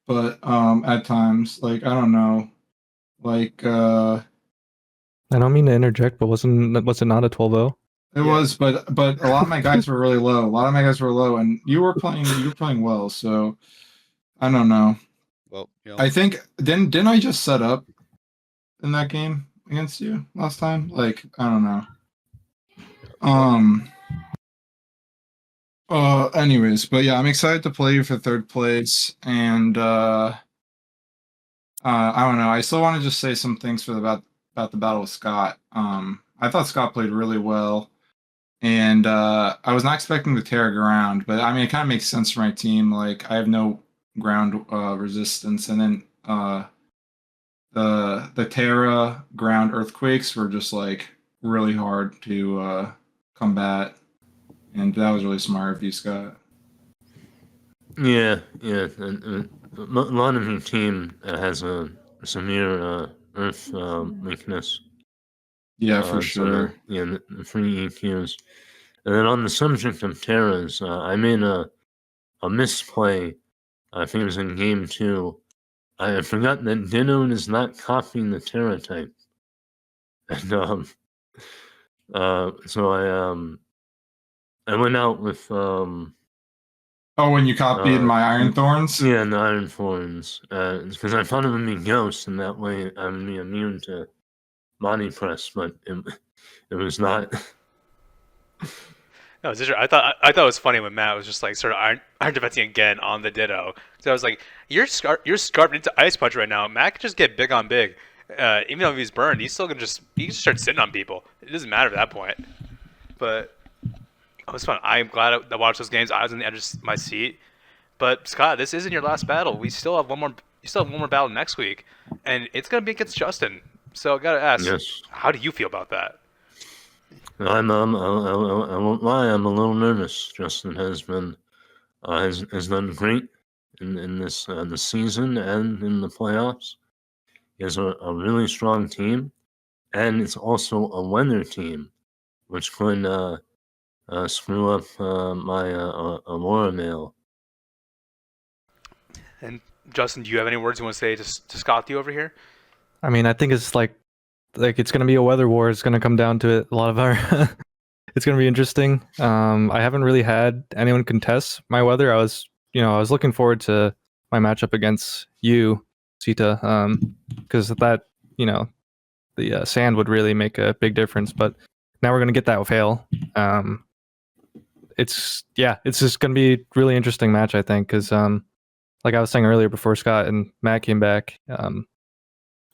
But at times, like, I don't know, like I don't mean to interject, but was it not a 12-0? it was, but a lot of my guys were really low. A lot of my guys were low, and you were playing well. So I don't know. Well, I think didn't I just set up in that game against you last time? Like, I don't know. Anyways, but yeah, I'm excited to play you for third place, and I don't know. I still want to just say some things about the battle with Scott. I thought Scott played really well, and I was not expecting the Terra ground, but I mean, it kind of makes sense for my team. Like, I have no ground resistance, and then the Terra ground earthquakes were just like really hard to combat. And that was really smart of you, Scott. Yeah. And a lot of your team has a severe earth weakness. Yeah, for sure. The free EQs. And then on the subject of Terras, I made a misplay. I think it was in game 2. I forgot that Ditto is not copying the Terra type. And so I went out with when you copied my Iron Thorns? Yeah, the Iron Thorns. Because I thought it would be Ghost, and that way I would be immune to body press, but it was not. No, I thought it was funny when Matt was just like sort of iron defending again on the Ditto. So I was like, you're scarfed into Ice Punch right now. Matt can just get big on big. Even though he's burned, he's still gonna he can just start sitting on people. It doesn't matter at that point. But it was fun. I'm glad I watched those games. I was on the edge of my seat. But Scott, this isn't your last battle. We still have one more. You still have one more battle next week, and it's gonna be against Justin. So I gotta ask, Yes. how do you feel about that? I won't lie. I'm a little nervous. Justin has been has done great in this season and in the playoffs. He has a really strong team, and it's also a weather team, which could screw up my Aurora mail. And Justin, do you have any words you want to say to Scott over here? I mean, I think it's like it's gonna be a weather war. It's gonna come down to it. A lot of our it's gonna be interesting. I haven't really had anyone contest my weather. I was looking forward to my matchup against you, Sita, because that the sand would really make a big difference. But now we're gonna get that with hail. It's just gonna be a really interesting match, I think, because like I was saying earlier before Scott and Matt came back.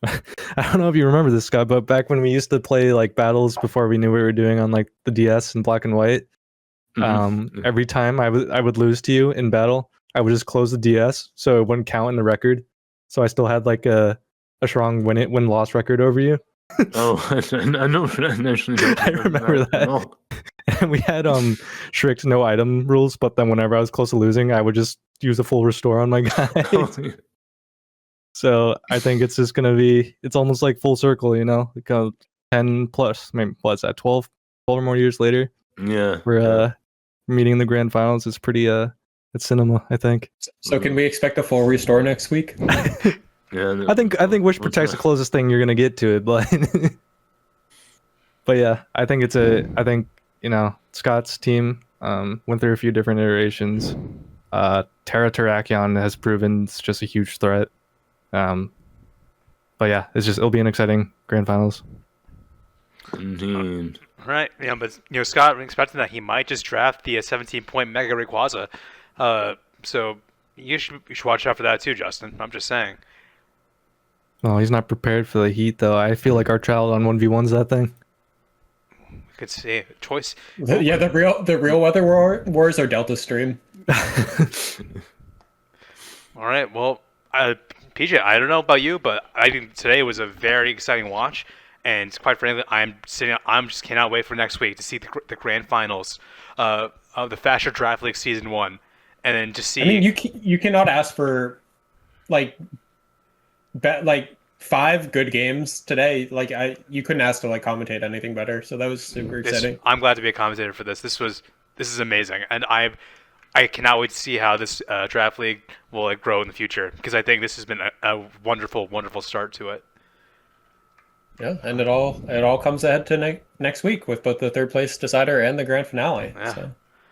I don't know if you remember this, Scott, but back when we used to play like battles before we knew what we were doing on like the DS in black and white, every time I would lose to you in battle, I would just close the DS so it wouldn't count in the record. So I still had like a strong win-loss record over you. Oh, I know. I remember that. And we had strict no item rules, but then whenever I was close to losing, I would just use a full restore on my guy. So I think it's just gonna be, it's almost like full circle, like 10 plus, maybe what's that, 12 or more years later. Yeah. We're meeting in the grand finals. It's pretty it's cinema, I think. So can we expect a full restore next week? Yeah. I think Wish Protect's the closest thing you're gonna get to it, but but yeah, I think Scott's team went through a few different iterations. Terra Terrakion has proven it's just a huge threat. But yeah, it'll be an exciting grand finals. Indeed. Right. Yeah, but Scott, we're expecting that he might just draft the 17-point Mega Rayquaza. So you should watch out for that too, Justin. I'm just saying. Oh, he's not prepared for the heat though. I feel like our child on 1v1's that thing. We could see choice. Yeah, the real weather wars are Delta Stream. All right. Well, PJ, I don't know about you, but I think today was a very exciting watch, and quite frankly, I'm just cannot wait for next week to see the grand finals of the Fasher Draft League Season 1, and then to see. I mean, you cannot ask for like 5 good games today. Like you couldn't ask to like commentate anything better. So that was super exciting. I'm glad to be a commentator for this. This is amazing, and I cannot wait to see how this draft league will grow in the future, because I think this has been a wonderful, wonderful start to it. Yeah, and it all comes ahead to next week with both the third place decider and the grand finale. Yeah. So.